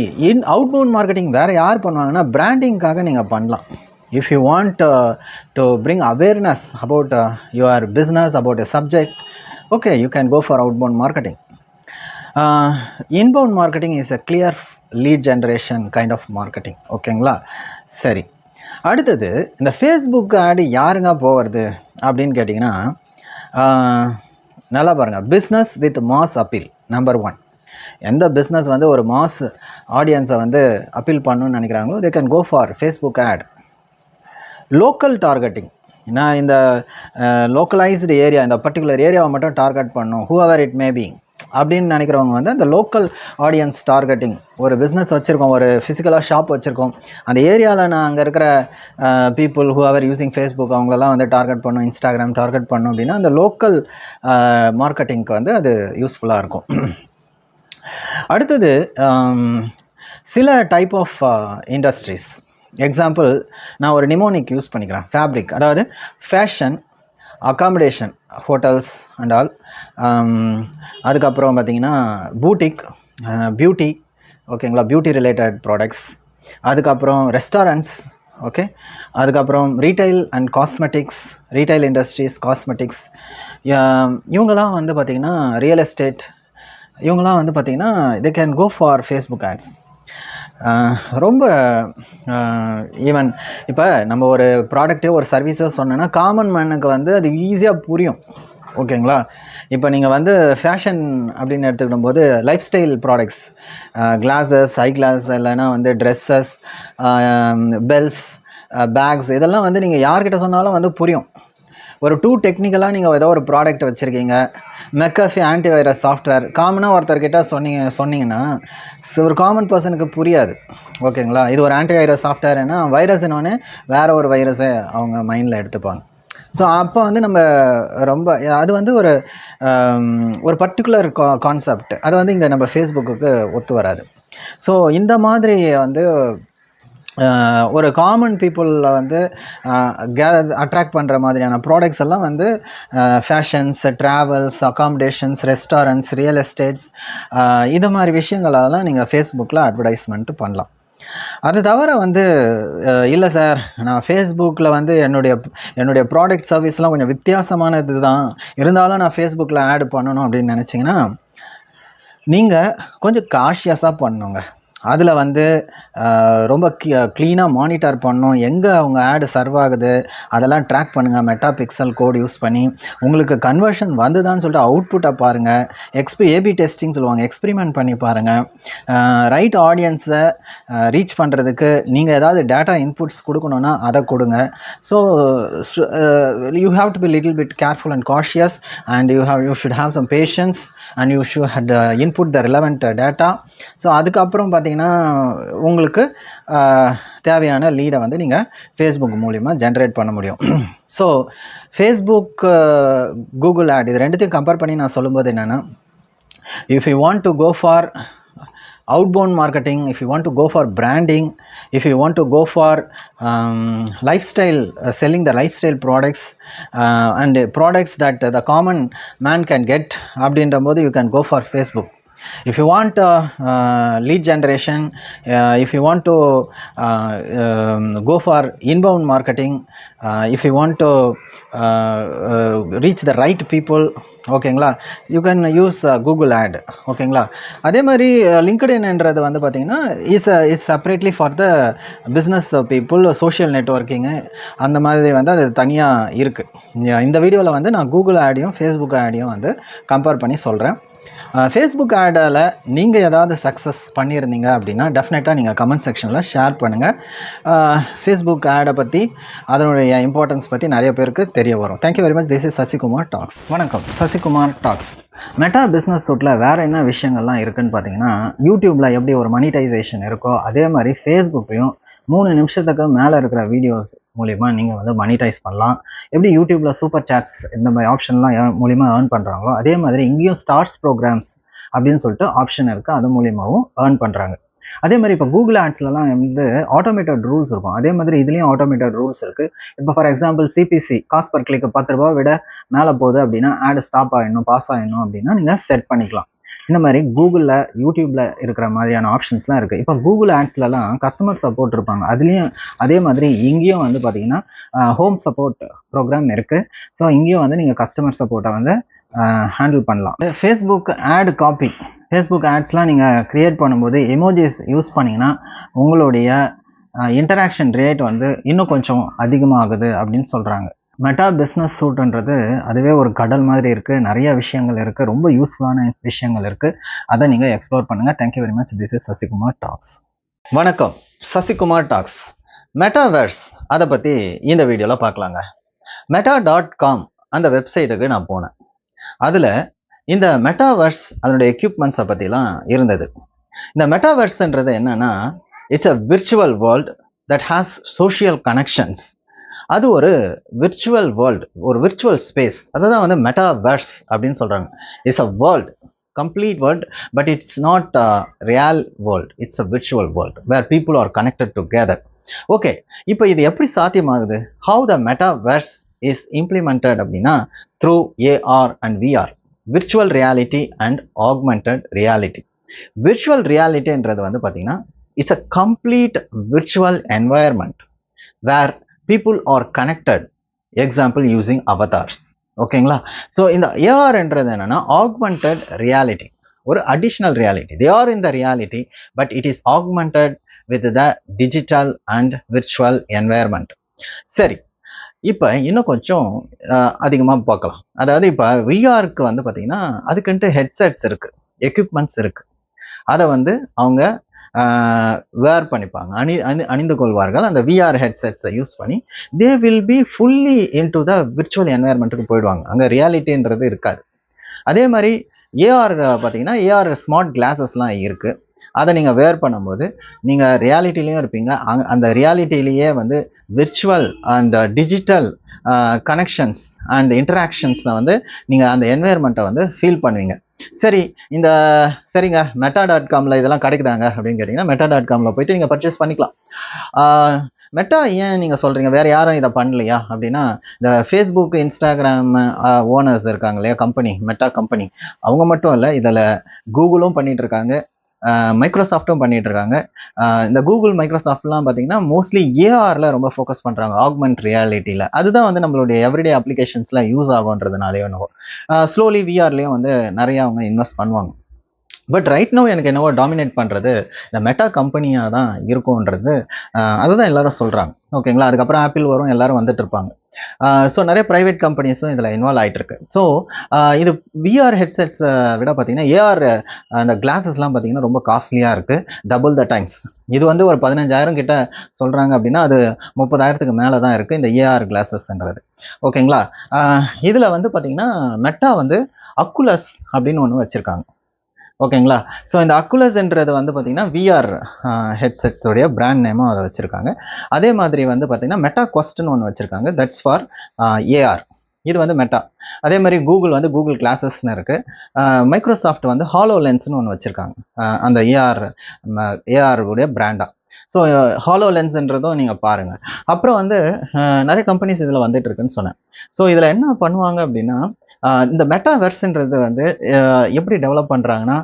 அவுட்பவுண்ட் மார்க்கெட்டிங் வேறு யார் பண்ணுவாங்கன்னா, பிராண்டிங்காக நீங்கள் பண்ணலாம். If you want to bring awareness about your business, about a subject, okay, you can go for outbound marketing. Inbound marketing is a clear lead generation kind of marketing. ஓகேங்களா? சரி, அடுத்தது இந்த ஃபேஸ்புக் ஆடு யாருங்க போகிறது அப்படின்னு கேட்டிங்கன்னா, நல்லா பாருங்கள், business with mass appeal. Number 1, எந்த பிஸ்னஸ் வந்து ஒரு மாஸ் ஆடியன்ஸை வந்து அப்பீல் பண்ணணும்னு நினைக்கிறாங்களோ they can go for Facebook ad. Local targeting, நான் இந்த லோக்கலைஸ்டு ஏரியா, இந்த பர்டிகுலர் ஏரியாவை மட்டும் டார்கெட் பண்ணணும், ஹூஎவர் இட் மேபி அப்படின்னு நினைக்கிறவங்க வந்து அந்த லோக்கல் ஆடியன்ஸ் டார்கெட்டிங். ஒரு பிஸ்னஸ் வச்சுருக்கோம், ஒரு ஃபிசிக்கலாக ஷாப் வச்சுருக்கோம், அந்த ஏரியாவில் நான் அங்கே இருக்கிற பீப்புள் ஹூஎவர் யூஸிங் ஃபேஸ்புக் அவங்களெல்லாம் வந்து டார்கெட் பண்ணணும், இன்ஸ்டாகிராம் டார்கெட் பண்ணணும் அப்படின்னா அந்த லோக்கல் மார்க்கெட்டிங்க்கு வந்து அது யூஸ்ஃபுல்லாக இருக்கும். அடுத்தது சில டைப் ஆஃப் இண்டஸ்ட்ரீஸ். எக்ஸாம்பிள், நான் ஒரு நிமோனிக் யூஸ் பண்ணிக்கிறேன், ஃபேப்ரிக், அதாவது fashion, accommodation, hotels and all. அதுக்கப்புறம் பார்த்திங்கன்னா பூட்டிக், பியூட்டி, ஓகேங்களா, பியூட்டி ரிலேட்டட் ப்ராடக்ட்ஸ். அதுக்கப்புறம் ரெஸ்டாரண்ட்ஸ், ஓகே. அதுக்கப்புறம் retail and cosmetics, retail industries, cosmetics. இவங்களாம் வந்து பார்த்திங்கன்னா ரியல் எஸ்டேட், இவங்களாம் வந்து பார்த்திங்கன்னா they can go for Facebook ads. ரொம்ப ஈவன் இப்போ நம்ம ஒரு ப்ராடக்ட்டே ஒரு சர்வீஸோ சொன்னோன்னா காமன் மேனுக்கு வந்து அது ஈஸியாக புரியும். ஓகேங்களா? இப்போ நீங்கள் வந்து ஃபேஷன் அப்படின்னு எடுத்துக்கிடும் போது லைஃப் ஸ்டைல் ப்ராடக்ட்ஸ், கிளாஸஸ், ஐ கிளாஸ், இல்லைன்னா வந்து ட்ரெஸ்ஸஸ், பெல்ஸ், பேக்ஸ், இதெல்லாம் வந்து நீங்கள் யார்கிட்ட சொன்னாலும் வந்து புரியும். ஒரு டெக்னிக்கலாக நீங்கள் ஏதோ ஒரு ப்ராடக்ட் வச்சுருக்கீங்க, மெக்கஃபி ஆன்டிவைரஸ் சாஃப்ட்வேர் காமனாக ஒருத்தர்கிட்ட சொன்னீங்கன்னா ஒரு காமன் பர்சனுக்கு புரியாது. ஓகேங்களா? இது ஒரு ஆன்டிவைரஸ் சாஃப்ட்வேர்னா வைரஸ்னோடனே வேறு ஒரு வைரஸை அவங்க மைண்டில் எடுத்துப்பாங்க. ஸோ அப்போ வந்து நம்ம ரொம்ப அது வந்து ஒரு பர்டிகுலர் கான்செப்ட், அது வந்து இங்கே நம்ம ஃபேஸ்புக்கு ஒத்து வராது. ஸோ இந்த மாதிரி வந்து ஒரு காமன் பீப்புளில் வந்து அட்ராக்ட் பண்ணுற மாதிரியான ப்ராடக்ட்ஸ் எல்லாம் வந்து fashions, travels, accommodations, restaurants, real estates, இது மாதிரி விஷயங்களெல்லாம் நீங்கள் ஃபேஸ்புக்கில் அட்வர்டைஸ்மெண்ட் பண்ணலாம். அது தவிர வந்து இல்லை சார், நான் ஃபேஸ்புக்கில் வந்து என்னுடைய ப்ராடக்ட் சர்வீஸ்லாம் கொஞ்சம் வித்தியாசமானது தான், இருந்தாலும் நான் ஃபேஸ்புக்கில் ஆட் பண்ணணும் அப்படின்னு நினச்சிங்கன்னா நீங்கள் கொஞ்சம் காஷியஸாக பண்ணணுங்க. அதில் வந்து ரொம்ப க்ளீனாக மானிட்டர் பண்ணணும், எங்கே அவங்க ஆடு சர்வ் ஆகுது அதெல்லாம் ட்ராக் பண்ணுங்கள். மெட்டா பிக்சல் கோட் யூஸ் பண்ணி உங்களுக்கு கன்வர்ஷன் வந்துதான்னு சொல்லிட்டு அவுட்புட்டை பாருங்கள். ஏபி டெஸ்டிங் சொல்லுவாங்க, எக்ஸ்பிரிமெண்ட் பண்ணி பாருங்கள். ரைட் ஆடியன்ஸை ரீச் பண்ணுறதுக்கு நீங்கள் ஏதாவது டேட்டா இன்புட்ஸ் கொடுக்கணுன்னா அதை கொடுங்க. So you have to be little bit careful and cautious, and you should have some patience, and you should input the relevant data. So அதுக்கப்புறம் பார்த்தீங்கன்னா உங்களுக்கு தேவையான லீடை வந்து நீங்கள் ஃபேஸ்புக் மூலிமா ஜென்ரேட் பண்ண முடியும். ஸோ ஃபேஸ்புக், கூகுள் ஆட், இது ரெண்டுத்தையும் கம்பேர் பண்ணி நான் சொல்லும்போது என்னென்னா, if you want to go for outbound marketing, if you want to go for branding, if you want to go for lifestyle, selling the lifestyle products and products that the common man can get, abdinrambodhu you can go for Facebook. If you want lead generation, if you want to go for inbound marketing, if you want to reach the right people, ஓகேங்களா, you can use Google ad. ஓகேங்களா? அதே மாதிரி லிங்க்டின்ன்றது வந்து பார்த்திங்கன்னா is separately for the business people, social நெட்வொர்க்கிங்கு அந்த மாதிரி வந்து அது தனியாக இருக்குது. இந்த வீடியோவில் வந்து நான் கூகுள் ஆடையும் ஃபேஸ்புக் ஆடையும் வந்து கம்பேர் பண்ணி சொல்கிறேன். ஃபேஸ்புக் ஆடில் நீங்கள் ஏதாவது சக்ஸஸ் பண்ணியிருந்தீங்க அப்படின்னா டெஃபினட்டாக நீங்கள் கமெண்ட் செக்ஷனில் ஷேர் பண்ணுங்கள். ஃபேஸ்புக் ஆடை பற்றி, அதனுடைய இம்பார்ட்டன்ஸ் பற்றி நிறைய பேருக்கு தெரிய வரும். Thank you very much. This is Sasikumar talks. வணக்கம், சசிகுமார் டாக்ஸ். மெட்டா பிஸ்னஸ் சூட்டில் வேறு என்ன விஷயங்கள்லாம் இருக்குதுன்னு பார்த்தீங்கன்னா, யூடியூப்பில் எப்படி ஒரு மனிட்டைசேஷன் இருக்கோ அதே மாதிரி ஃபேஸ்புக்லேயும் 3 நிமிஷத்துக்கு மேலே இருக்கிற வீடியோஸ் மூலிமா நீங்கள் வந்து மனிட்டைஸ் பண்ணலாம். எப்படி யூடியூப்பில் சூப்பர் சாட்ஸ் இந்த மாதிரி ஆப்ஷன்லாம் மூலிமா ஏர்ன் பண்ணுறாங்களோ அதே மாதிரி இங்கேயும் ஸ்டார்ஸ் ப்ரோக்ராம்ஸ் அப்படின்னு சொல்லிட்டு ஆப்ஷன் இருக்குது, அது மூலியமாகவும் ஏர்ன் பண்ணுறாங்க. அதே மாதிரி இப்போ கூகுள் ஆட்ஸ்லாம் வந்து ஆட்டோமேட்டட் ரூல்ஸ் இருக்கும், அதே மாதிரி இதுலேயும் ஆட்டோமேட்டட் ரூல்ஸ் இருக்குது. இப்போ for example CPC, cost per click 10 ரூபா விட மேலே போகுது அப்படின்னா ஆடு ஸ்டாப் ஆகிடணும், பாஸ் ஆகிடணும் அப்படின்னா நீங்கள் செட் பண்ணிக்கலாம். இந்த மாதிரி கூகுளில், யூடியூப்பில் இருக்கிற மாதிரியான ஆப்ஷன்ஸ்லாம் இருக்குது. இப்போ கூகுள் ஆட்ஸ்லலாம் கஸ்டமர் சப்போர்ட் இருப்பாங்க, அதுலேயும் அதே மாதிரி இங்கேயும் வந்து பார்த்தீங்கன்னா ஹோம் சப்போர்ட் ப்ரோக்ராம் இருக்குது. ஸோ இங்கேயும் வந்து நீங்கள் கஸ்டமர் சப்போர்ட்டை வந்து ஹேண்டில் பண்ணலாம். ஃபேஸ்புக் ஆட் காப்பி, ஃபேஸ்புக் ஆட்ஸ்லாம் நீங்கள் க்ரியேட் பண்ணும்போது எமோஜிஸ் யூஸ் பண்ணிங்கன்னா உங்களுடைய இன்டராக்ஷன் ரேட் வந்து இன்னும் கொஞ்சம் அதிகமாகுது அப்படின்னு சொல்கிறாங்க. மெட்டா பிஸ்னஸ் சூட்டுன்றது அதுவே ஒரு கடல் மாதிரி இருக்குது, நிறைய விஷயங்கள் இருக்குது, ரொம்ப யூஸ்ஃபுல்லான விஷயங்கள் இருக்குது. அதை நீங்கள் எக்ஸ்ப்ளோர் பண்ணுங்கள். Thank you very much. This is Sasikumar talks. வணக்கம், சசிகுமார் டாக்ஸ். மெட்டாவர்ஸ், அதை பற்றி இந்த வீடியோவில் பார்க்கலாங்க. meta.com அந்த வெப்சைட்டுக்கு நான் போனேன். அதில் இந்த மெட்டாவர்ஸ் அதனுடைய எக்யூப்மெண்ட்ஸை பற்றிலாம் இருந்தது. இந்த மெட்டாவர்ஸ்ன்றது என்னென்னா, it's a virtual world that has social connections. அது ஒரு விர்ச்சுவல் வேர்ல்டு, ஒரு விர்ச்சுவல் ஸ்பேஸ், அதை தான் வந்து மெட்டாவர்ஸ் அப்படின்னு சொல்கிறாங்க. It's a world, complete world, but it's not real world, it's a virtual world where people are connected together. Okay, இப்போ இது எப்படி சாத்தியமாகுது? How the metaverse is implemented அப்படின்னா through AR and VR, virtual reality and augmented reality. Virtual ரியாலிட்டின்றது வந்து பார்த்தீங்கன்னா it's a complete virtual environment where people are connected, example using avatars. ஓகேங்களா? ஸோ இந்த ஏஆர்ன்றது என்னன்னா ஆக்மெண்டட் ரியாலிட்டி, ஒரு additional reality. They are in the reality but it is augmented with the digital and virtual environment. சரி, இப்போ இன்னும் கொஞ்சம் அதிகமாக பார்க்கலாம். அதாவது இப்போ விஆருக்கு வந்து பார்த்தீங்கன்னா அதுக்குன்ட்டு ஹெட்செட்ஸ் இருக்குது, எக்யூப்மெண்ட்ஸ் இருக்குது. அதை வந்து அவங்க வேர் பண்ணிப்பாங்க, அணிந்து கொள்வார்கள். அந்த விஆர் ஹெட்செட்ஸை யூஸ் பண்ணி they will be fully into the virtual என்வாயர்மெண்ட்டுக்கு போயிடுவாங்க. அங்கே ரியாலிட்டின்றது இருக்காது. அதே மாதிரி ஏஆர் பார்த்தீங்கன்னா ஏஆர் ஸ்மார்ட் கிளாஸஸ்லாம் இருக்குது. அதை நீங்கள் வேர் பண்ணும்போது நீங்கள் ரியாலிட்டிலையும் இருப்பீங்க. அந்த ரியாலிட்டிலேயே வந்து virtual and digital connections and இன்டராக்ஷன்ஸில் வந்து நீங்கள் அந்த என்வாயர்மெண்ட்டை வந்து ஃபீல் பண்ணுவீங்க. சரி, சரிங்க மெட்டா.காமில் இதெல்லாம் கிடைக்குதாங்க அப்படின்னு கேட்டிங்கன்னா மெட்டா.காமில் போயிட்டு நீங்கள் பர்ச்சேஸ் பண்ணிக்கலாம். மெட்டா ஏன் நீங்கள் சொல்கிறீங்க, வேறு யாரும் இதை பண்ணலையா அப்படின்னா, இந்த ஃபேஸ்புக் இன்ஸ்டாகிராம் ஓனர்ஸ் இருக்காங்க இல்லையா, கம்பெனி, மெட்டா கம்பெனி, அவங்க மட்டும் இல்லை, இதில் கூகுளும் பண்ணிகிட்டு இருக்காங்க, மைக்ரோசாஃப்ட்டும் பண்ணிட்டு இருக்காங்க. இந்த கூகுள் மைக்ரோசாஃப்ட்லாம் பார்த்தீங்கன்னா மோஸ்ட்லி ஏஆரில் ரொம்ப ஃபோக்கஸ் பண்ணுறாங்க, ஆக்மெண்ட் ரியாலிட்டியில். அதுதான் வந்து நம்மளுடைய எவ்ரிடே அப்ளிகேஷன்ஸில் யூஸ் ஆகுன்றதுனாலே என்னவோ ஸ்லோலி விஆர்லேயும் வந்து நிறையா அவங்க இன்வெஸ்ட் பண்ணுவாங்க. பட் ரைட் நோ எனக்கு என்னவோ டாமினேட் பண்ணுறது இந்த மெட்டா கம்பெனியாக தான் இருக்கும்ன்றது அதுதான் எல்லாரும் சொல்கிறாங்க. ஓகேங்களா, அதுக்கப்புறம் ஆப்பிள் வரும், எல்லாரும் வந்துட்டு இருப்பாங்க. ஸோ நிறைய ப்ரைவேட் கம்பெனிஸும் இதில் இன்வால்வ் ஆகிட்டு இருக்கு. ஸோ இது விஆர் ஹெட்செட்ஸை விட பார்த்தீங்கன்னா ஏஆர் அந்த கிளாஸஸ்லாம் பார்த்தீங்கன்னா ரொம்ப காஸ்ட்லியாக இருக்குது, டபுள் த டைம்ஸ். இது வந்து ஒரு 15,000 கிட்ட சொல்கிறாங்க அப்படின்னா அது 30,000க்கு மேலே தான் இருக்குது இந்த ஏஆர் கிளாஸஸ்ன்றது. ஓகேங்களா, இதில் வந்து பார்த்தீங்கன்னா மெட்டா வந்து அக்குலஸ் அப்படின்னு ஒன்று வச்சுருக்காங்க. ஓகேங்களா, ஸோ இந்த அக்குலஸ்ன்றது வந்து பார்த்தீங்கன்னா விஆர் ஹெட்செட்ஸோடைய பிராண்ட் நேமும் அதை வச்சுருக்காங்க. அதே மாதிரி வந்து பார்த்தீங்கன்னா மெட்டா குவஸ்ட்னு ஒன்று வச்சுருக்காங்க, தட்ஸ் ஃபார் ஏஆர். இது வந்து மெட்டா. அதே மாதிரி கூகுள் வந்து கூகுள் கிளாஸஸ்ன்னு இருக்குது. மைக்ரோசாஃப்ட் வந்து ஹாலோ லென்ஸ்னு ஒன்று வச்சுருக்காங்க, அந்த ஏஆர் உடைய பிராண்டாக. ஸோ ஹாலோ லென்ஸ்ன்றதும் நீங்கள் பாருங்கள். அப்புறம் வந்து நிறைய கம்பெனிஸ் இதில் வந்துட்டு இருக்குன்னு சொன்னேன். ஸோ இதில் என்ன பண்ணுவாங்க அப்படின்னா, இந்த மெட்டாவர்ஸ்ன்றது வந்து எப்படி டெவலப் பண்ணுறாங்கன்னா,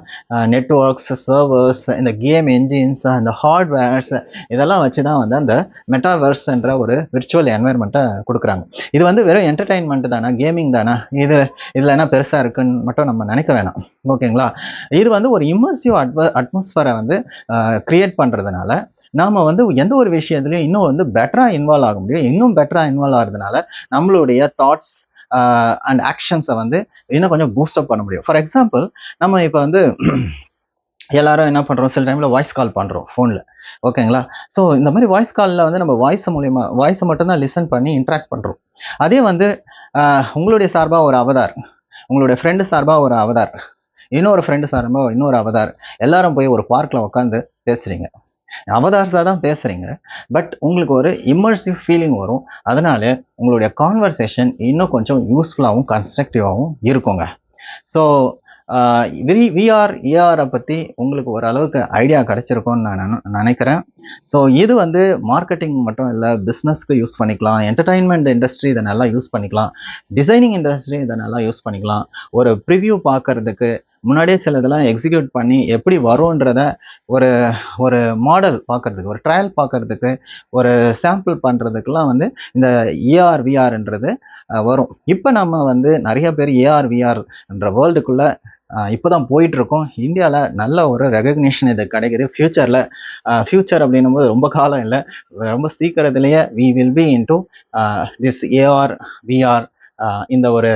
நெட்ஒர்க்ஸ், சர்வர்ஸ், இந்த கேம் என்ஜின்ஸ், இந்த ஹார்ட்வேர்ஸ், இதெல்லாம் வச்சு தான் வந்து அந்த மெட்டாவர்ஸ்ன்ற ஒரு விர்ச்சுவல் என்வைரன்மெண்ட்டை கொடுக்குறாங்க. இது வந்து வெறும் என்டர்டைன்மெண்ட் தானே, கேமிங் தானே, இதில் என்ன பெருசாக இருக்குன்னு மட்டும் நம்ம நினைக்க வேணாம். ஓகேங்களா, இது வந்து ஒரு இம்மர்சிவ் அட்மாஸ்ஃபியரை வந்து க்ரியேட் பண்ணுறதுனால நாம் வந்து எந்த ஒரு விஷயத்துலையும் இன்னும் வந்து பெட்டராக இன்வால்வ் ஆக முடியும். இன்னும் பெட்டராக இன்வால்வ் ஆகிறதுனால நம்மளுடைய தாட்ஸ் அண்ட் ஆக்ஷன்ஸை வந்து இன்னும் கொஞ்சம் பூஸ்டப் பண்ண முடியும். ஃபார் எக்ஸாம்பிள், நம்ம இப்போ வந்து எல்லாரும் என்ன பண்ணுறோம், சில டைமில் வாய்ஸ் கால் பண்ணுறோம் ஃபோனில். ஓகேங்களா, ஸோ இந்த மாதிரி வாய்ஸ் காலில் வந்து நம்ம வாய்ஸை மட்டும்தான் லிசன் பண்ணி இன்ட்ராக்ட் பண்ணுறோம். அதே வந்து உங்களுடைய சார்பாக ஒரு அவதார், உங்களுடைய ஃப்ரெண்டு சார்பாக ஒரு அவதார், இன்னொரு ஃப்ரெண்டு சார்பாக இன்னொரு அவதார், எல்லாரும் போய் ஒரு பார்க்கில் உட்காந்து பேசுகிறீங்க. அவதார்ஸாக தான் பேசுகிறீங்க, பட் உங்களுக்கு ஒரு இம்மர்சிவ் ஃபீலிங் வரும். அதனால உங்களுடைய கான்வர்சேஷன் இன்னும் கொஞ்சம் யூஸ்ஃபுல்லாகவும் கன்ஸ்ட்ரக்டிவாகவும் இருக்குங்க. ஸோ விஆர் ஏஆரை பற்றி உங்களுக்கு ஓரளவுக்கு ஐடியா கிடச்சிருக்கும்னு நான் நினைக்கிறேன். ஸோ இது வந்து மார்க்கெட்டிங் மட்டும் இல்லை, பிஸ்னஸ்க்கு யூஸ் பண்ணிக்கலாம், என்டர்டைன்மெண்ட் இண்டஸ்ட்ரி இதை நல்லா யூஸ் பண்ணிக்கலாம், டிசைனிங் இண்டஸ்ட்ரி இதை நல்லா யூஸ் பண்ணிக்கலாம். ஒரு ப்ரிவ்யூ பார்க்கறதுக்கு முன்னாடியே சில இதெல்லாம் எக்ஸிக்யூட் பண்ணி எப்படி வரும்ன்றத ஒரு மாடல் பார்க்கறதுக்கு, ஒரு ட்ரையல் பார்க்கறதுக்கு, ஒரு சாம்பிள் பண்ணுறதுக்கெலாம் வந்து இந்த ஏஆர் விஆர்ன்றது வரும். இப்போ நம்ம வந்து நிறைய பேர் ஏஆர் விஆர்ன்ற வேர்ல்டுக்குள்ளே இப்போ தான் போயிட்டுருக்கோம். இந்தியாவில் நல்ல ஒரு ரெகக்னிஷன் இது கிடைக்குது. ஃப்யூச்சர் அப்படின்னும் போது ரொம்ப காலம் இல்லை, ரொம்ப சீக்கிரத்துலேயே we will be into this AR VR. இந்த ஒரு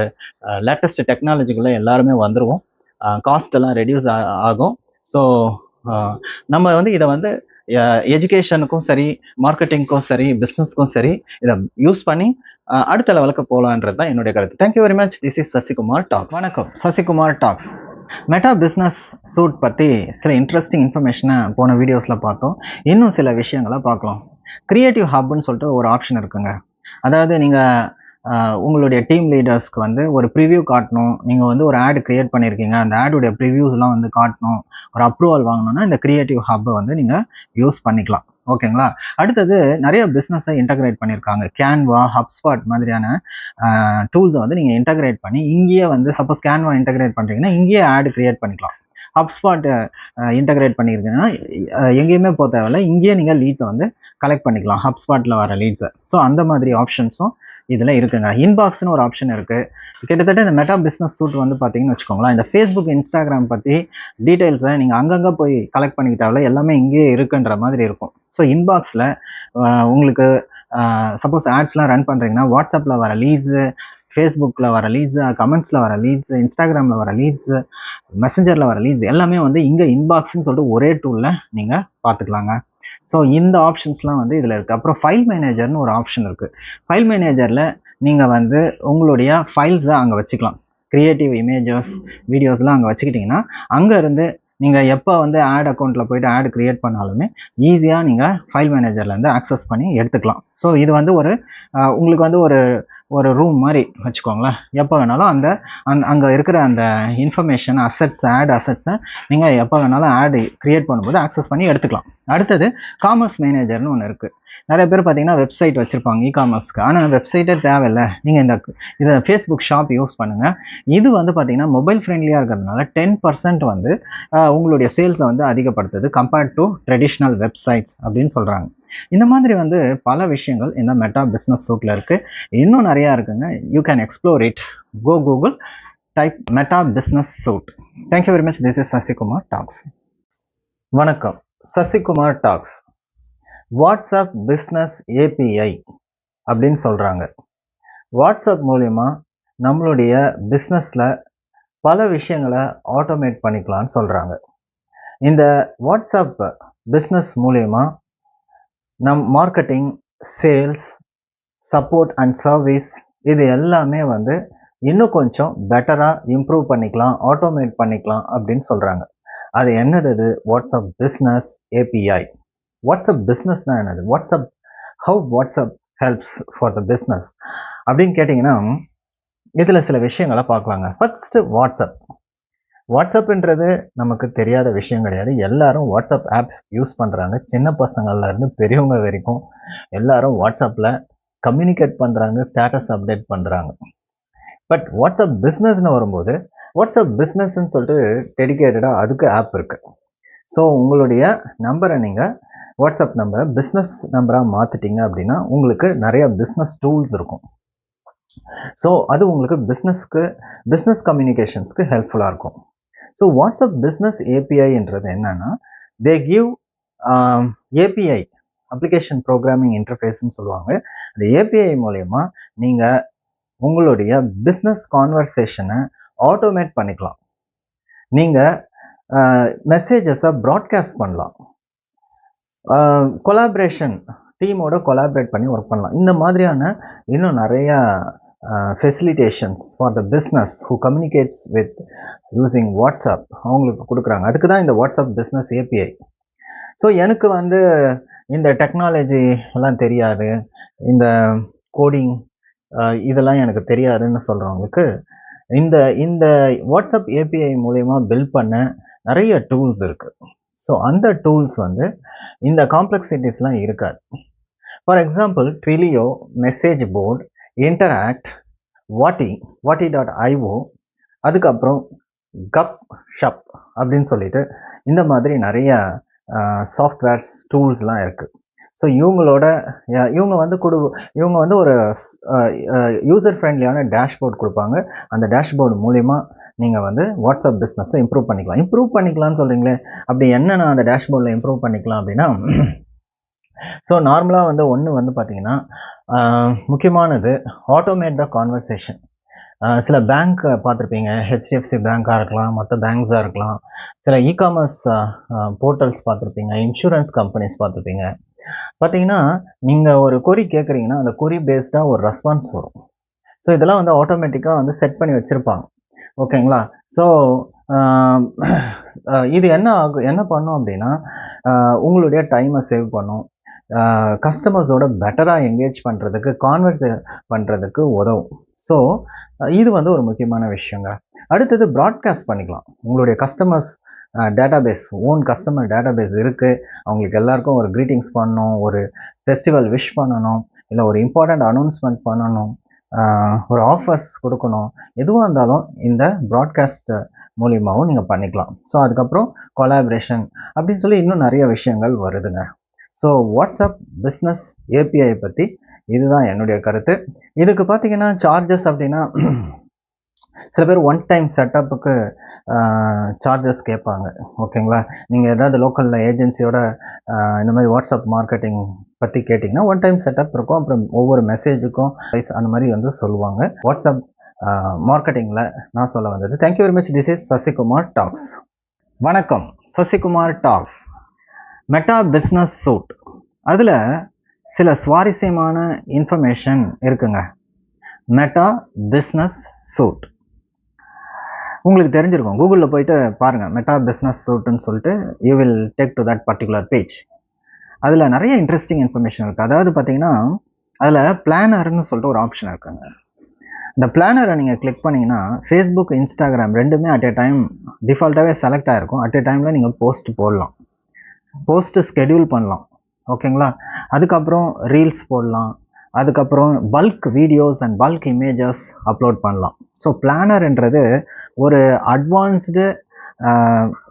லேட்டஸ்ட் டெக்னாலஜிக்குள்ளே எல்லாருமே வந்துடுவோம். காஸ்ட் எல்லாம் ரெடியூஸ் ஆகும். ஸோ நம்ம வந்து இதை வந்து எஜுகேஷனுக்கும் சரி, மார்க்கெட்டிங்க்கும் சரி, பிஸ்னஸ்க்கும் சரி இதை யூஸ் பண்ணி அடுத்த லெவலுக்கு போகலான்றது தான் என்னுடைய கருத்து. Thank you very much. This is Sasikumar talks. வணக்கம், Sasikumar talks. Meta business suite பற்றி சில இன்ட்ரெஸ்டிங் இன்ஃபர்மேஷனை போன வீடியோஸில் பார்த்தோம். இன்னும் சில விஷயங்களை பார்க்கலாம். கிரியேட்டிவ் ஹப்னு சொல்லிட்டு ஒரு ஆப்ஷன் இருக்குங்க. அதாவது நீங்கள் உங்களுடைய டீம் லீடர்ஸ்க்கு வந்து ஒரு ப்ரிவ்யூ காட்டணும், நீங்கள் வந்து ஒரு ஆடு க்ரியேட் பண்ணியிருக்கீங்க, அந்த ஆடுடைய ப்ரிவ்யூஸ்லாம் வந்து காட்டணும், ஒரு அப்ரூவல் வாங்கணும்னா இந்த கிரியேட்டிவ் ஹப்பை வந்து நீங்கள் யூஸ் பண்ணிக்கலாம். ஓகேங்களா, அடுத்தது நிறைய பிஸ்னஸை இன்டகிரேட் பண்ணியிருக்காங்க. கேன்வா, ஹப்ஸ்பாட் மாதிரியான டூல்ஸை வந்து நீங்கள் இன்டகிரேட் பண்ணி இங்கேயே வந்து, சப்போஸ் கேன்வா இன்டகிரேட் பண்ணுறீங்கன்னா இங்கேயே ஆடு க்ரியேட் பண்ணிக்கலாம். ஹப்ஸ்பாட் இன்டகிரேட் பண்ணியிருக்கீங்கன்னா எங்கேயுமே போக தேவையில்லை, இங்கேயே நீங்கள் லீட்ஸை வந்து கலெக்ட் பண்ணிக்கலாம், ஹப்ஸ்பாட்டில் வர லீட்ஸை. ஸோ அந்த மாதிரி ஆப்ஷன்ஸும் இதில் இருக்குங்க. இன்பாக்ஸ்னு ஒரு ஆப்ஷன் இருக்குது. கிட்டத்தட்ட இந்த மெட்டா பிஸ்னஸ் சூட் வந்து பார்த்தீங்கன்னு வச்சுக்கோங்களேன், இந்த ஃபேஸ்புக் இன்ஸ்டாகிராம் பற்றி டீட்டெயில்ஸை நீங்கள் அங்கங்கே போய் கலெக்ட் பண்ணிக்கிட்டால எல்லாமே இங்கேயே இருக்குன்ற மாதிரி இருக்கும். ஸோ இன்பாக்ஸில் உங்களுக்கு சப்போஸ் ஆட்ஸ்லாம் ரன் பண்ணுறீங்கன்னா வாட்ஸ்அப்பில் வர லீட்ஸு, ஃபேஸ்புக்கில் வர லீட்ஸு, கமெண்ட்ஸில் வர லீட்ஸு, இன்ஸ்டாகிராமில் வர லீட்ஸு, மெசஞ்சரில் வர லீட்ஸ் எல்லாமே வந்து இங்கே இன்பாக்ஸ்ன்னு சொல்லிட்டு ஒரே டூலில் நீங்கள் பார்த்துக்கலாங்க. ஸோ இந்த ஆப்ஷன்ஸ்லாம் வந்து இதில் இருக்குது. அப்புறம் ஃபைல் மேனேஜர்னு ஒரு ஆப்ஷன் இருக்குது. ஃபைல் மேனேஜரில் நீங்கள் வந்து உங்களுடைய ஃபைல்ஸை அங்கே வச்சுக்கலாம். க்ரியேட்டிவ் இமேஜஸ், வீடியோஸ்லாம் அங்கே வச்சுக்கிட்டிங்கன்னா அங்கேருந்து நீங்கள் எப்போ வந்து ஆட் அக்கௌண்ட்டில் போய்ட்டு ஆட் க்ரியேட் பண்ணாலுமே ஈஸியாக நீங்கள் ஃபைல் மேனேஜர்லேருந்து ஆக்சஸ் பண்ணி எடுத்துக்கலாம். ஸோ இது வந்து ஒரு உங்களுக்கு வந்து ஒரு ரூம் மாதிரி வச்சுக்கோங்களேன். எப்போ வேணாலும் அங்கே இருக்கிற அந்த இன்ஃபர்மேஷன் ஆட் அசட்ஸை நீங்கள் எப்போ வேணாலும் ஆடு க்ரியேட் பண்ணும்போது ஆக்சஸ் பண்ணி எடுத்துக்கலாம். அடுத்தது காமர்ஸ் மேனேஜர்னு ஒன்று இருக்குது. நிறைய பேர் பார்த்தீங்கன்னா வெப்சைட் வச்சுருப்பாங்க இகாமர்ஸ்க்கு. ஆனால் வெப்சைட்டே தேவையில்லை, நீங்கள் இதை ஃபேஸ்புக் ஷாப் யூஸ் பண்ணுங்கள். இது வந்து பார்த்தீங்கன்னா மொபைல் ஃப்ரெண்ட்லியாக இருக்கிறதுனால 10% வந்து உங்களுடைய சேல்ஸை வந்து அதிகப்படுத்துது கம்பேர்ட் டு ட்ரெடிஷ்னல் வெப்சைட்ஸ் அப்படின்னு சொல்கிறாங்க. இந்த மாதிரி வந்து பல விஷயங்கள் இந்த மெட்டா பிஸ்னஸ் சூட்டில் இருக்குது. இன்னும் நிறையா இருக்குங்க. You can explore it. Go Google, type Meta business suite. Thank you very much. This is Sasikumar talks. வணக்கம். Sasikumar talks. WhatsApp business API அப்படின்னு சொல்கிறாங்க. வாட்ஸ்அப் மூலிமா நம்மளுடைய பிஸ்னஸில் பல விஷயங்களை ஆட்டோமேட் பண்ணிக்கலான்னு சொல்கிறாங்க. இந்த வாட்ஸ்அப் பிஸ்னஸ் மூலிமா marketing, sales, support and service இது எல்லாமே வந்து இன்னும் கொஞ்சம் பெட்டராக இம்ப்ரூவ் பண்ணிக்கலாம், ஆட்டோமேட் பண்ணிக்கலாம் அப்படின்னு சொல்கிறாங்க. அது என்னது? WhatsApp business API. வாட்ஸ்அப் பிஸ்னஸ்னா என்னது? How WhatsApp helps for the business அப்படின்னு கேட்டிங்கன்னா இதில் சில விஷயங்களை பார்க்கலாங்க. ஃபர்ஸ்ட்டு வாட்ஸ்அப்ன்றது நமக்கு தெரியாத விஷயம் கிடையாது. எல்லாரும் வாட்ஸ்அப் ஆப்ஸ் யூஸ் பண்ணுறாங்க. சின்ன பசங்கள்லேருந்து பெரியவங்க வரைக்கும் எல்லாரும் வாட்ஸ்அப்பில் கம்யூனிகேட் பண்ணுறாங்க, ஸ்டேட்டஸ் அப்டேட் பண்ணுறாங்க. பட் வாட்ஸ்அப் பிஸ்னஸ்னு வரும்போது வாட்ஸ்அப் பிஸ்னஸ்ன்னு சொல்லிட்டு டெடிகேட்டடாக அதுக்கு ஆப் இருக்குது. ஸோ உங்களுடைய நம்பரை நீங்கள் வாட்ஸ்அப் நம்பரை பிஸ்னஸ் நம்பராக மாற்றிட்டீங்க அப்படின்னா உங்களுக்கு நிறைய பிஸ்னஸ் டூல்ஸ் இருக்கும். ஸோ அது உங்களுக்கு பிஸ்னஸ் கம்யூனிகேஷன்ஸ்க்கு ஹெல்ப்ஃபுல்லாக இருக்கும். ஸோ வாட்ஸ்அப் பிஸ்னஸ் ஏபிஐன்றது என்னன்னா, they give API application programming இன்டர்ஃபேஸ்ன்னு சொல்லுவாங்க. அந்த ஏபிஐ மூலயமா நீங்கள் உங்களுடைய பிஸ்னஸ் கான்வர்சேஷனை ஆட்டோமேட் பண்ணிக்கலாம். நீங்கள் மெசேஜஸை ப்ராட்காஸ்ட் பண்ணலாம். கொலாபரேஷன் டீமோட கொலாபரேட் பண்ணி ஒர்க் பண்ணலாம். இந்த மாதிரியான இன்னும் நிறையா facilitations for the business who communicates with using WhatsApp அவங்களுக்கு கொடுக்குறாங்க. அதுக்கு தான் இந்த வாட்ஸ்அப் பிஸ்னஸ் ஏபிஐ. ஸோ எனக்கு வந்து இந்த டெக்னாலஜி எல்லாம் தெரியாது, இந்த கோடிங் இதெல்லாம் எனக்கு தெரியாதுன்னு சொல்கிறவங்களுக்கு இந்த வாட்ஸ்அப் ஏபிஐ மூலயமா பில்ட் பண்ண நிறைய டூல்ஸ் இருக்குது. ஸோ அந்த டூல்ஸ் வந்து இந்த காம்ப்ளெக்சிட்டிஸ்லாம் இருக்காது. For example Twilio, MessageBird, Interakt, வாட்டி.io, அதுக்கப்புறம் கப் ஷப் அப்படின்னு சொல்லிட்டு இந்த மாதிரி நிறைய சாஃப்ட்வேர்ஸ் டூல்ஸ்லாம் இருக்குது. ஸோ இவங்க வந்து ஒரு யூசர் ஃப்ரெண்ட்லியான டேஷ்போர்ட் கொடுப்பாங்க. அந்த டேஷ்போர்டு மூலிமா நீங்கள் வந்து வாட்ஸ்அப் பிஸ்னஸை இம்ப்ரூவ் பண்ணிக்கலாம்னு சொல்கிறீங்களே, அப்படி என்ன அந்த டேஷ்போர்டில் இம்ப்ரூவ் பண்ணிக்கலாம் அப்படின்னா, ஸோ நார்மலாக ஒன்று வந்து பார்த்தீங்கன்னா முக்கியமானது ஆட்டோமேட் த கான்வர்சேஷன். சில பேங்க் பார்த்துருப்பீங்க, ஹெச்டிஎஃப்சி பேங்காக இருக்கலாம், மற்ற பேங்க்ஸாக இருக்கலாம், சில இகாமர்ஸ் போர்ட்டல்ஸ் பார்த்துருப்பீங்க, இன்சூரன்ஸ் கம்பெனிஸ் பார்த்துருப்பீங்க. பார்த்தீங்கன்னா நீங்கள் ஒரு கொரி கேட்குறீங்கன்னா அந்த கொரி பேஸ்டாக ஒரு ரெஸ்பான்ஸ் வரும். ஸோ இதெல்லாம் வந்து ஆட்டோமேட்டிக்காக செட் பண்ணி வச்சுருப்பாங்க. ஓகேங்களா? ஸோ இது என்ன பண்ணும் அப்படின்னா, உங்களுடைய டைமை சேவ் பண்ணும், கஸ்டமர்ஸோட பெட்டராக என்கேஜ் பண்ணுறதுக்கு, கான்வர்ஸ் பண்ணுறதுக்கு உதவும். ஸோ இது வந்து ஒரு முக்கியமான விஷயங்க. அடுத்தது ப்ராட்காஸ்ட் பண்ணிக்கலாம். உங்களுடைய customers database, own customer database இருக்குது. அவங்களுக்கு எல்லாருக்கும் ஒரு க்ரீட்டிங்ஸ் பண்ணணும், ஒரு ஃபெஸ்டிவல் விஷ் பண்ணணும், இல்லை ஒரு இம்பார்ட்டண்ட் அனௌன்ஸ்மெண்ட் பண்ணணும், ஒரு ஆஃபர்ஸ் கொடுக்கணும், எதுவாக இருந்தாலும் இந்த ப்ராட்காஸ்ட் மூலியமாகவும் நீங்கள் பண்ணிக்கலாம். ஸோ அதுக்கப்புறம் கொலாபரேஷன் அப்படின்னு சொல்லி இன்னும் நிறைய விஷயங்கள் வருதுங்க. ஸோ வாட்ஸ்அப் பிஸ்னஸ் ஏபிஐ பற்றி இதுதான் என்னுடைய கருத்து. இதுக்கு பார்த்தீங்கன்னா சார்ஜஸ் அப்படின்னா சில பேர் ஒன் டைம் செட்டப்புக்கு சார்ஜஸ் கேட்பாங்க. ஓகேங்களா? நீங்கள் ஏதாவது லோக்கலில் ஏஜென்சியோட இந்த மாதிரி வாட்ஸ்அப் மார்க்கெட்டிங் பற்றி கேட்டிங்கன்னா ஒன் டைம் செட்டப் இருக்கும். அப்புறம் ஒவ்வொரு மெசேஜுக்கும் அந்த மாதிரி வந்து சொல்லுவாங்க. வாட்ஸ்அப் மார்க்கெட்டிங்கில் நான் சொல்ல வந்தது. Thank you very much. This is Sasikumar talks. வணக்கம். Sasikumar talks. Meta business suite, அதில் சில சுவாரஸ்யமான இன்ஃபர்மேஷன் இருக்குங்க. மெட்டா பிஸ்னஸ் சூட் உங்களுக்கு தெரிஞ்சிருக்கும். கூகுளில் போயிட்டு பாருங்கள், மெட்டா பிஸ்னஸ் சூட்டுன்னு சொல்லிட்டு you will take to that particular page. அதில் நிறைய இன்ட்ரெஸ்டிங் இன்ஃபர்மேஷன் இருக்குது. அதாவது பார்த்தீங்கன்னா அதில் பிளானர்னு சொல்லிட்டு ஒரு ஆப்ஷன் இருக்குங்க. இந்த பிளானரை நீங்கள் கிளிக் பண்ணிங்கன்னா ஃபேஸ்புக், இன்ஸ்டாகிராம் ரெண்டுமே அட் எ டைம் டிஃபால்ட்டாகவே செலக்ட் ஆகிருக்கும். அட் எ டைமில் நீங்கள் போஸ்ட் போடலாம், போஸ்ட்டு ஸ்கெடியூல் பண்ணலாம். ஓகேங்களா? அதுக்கப்புறம் ரீல்ஸ் போடலாம், அதுக்கப்புறம் bulk videos and bulk images upload பண்ணலாம். ஸோ பிளானர்ன்றது ஒரு அட்வான்ஸ்டு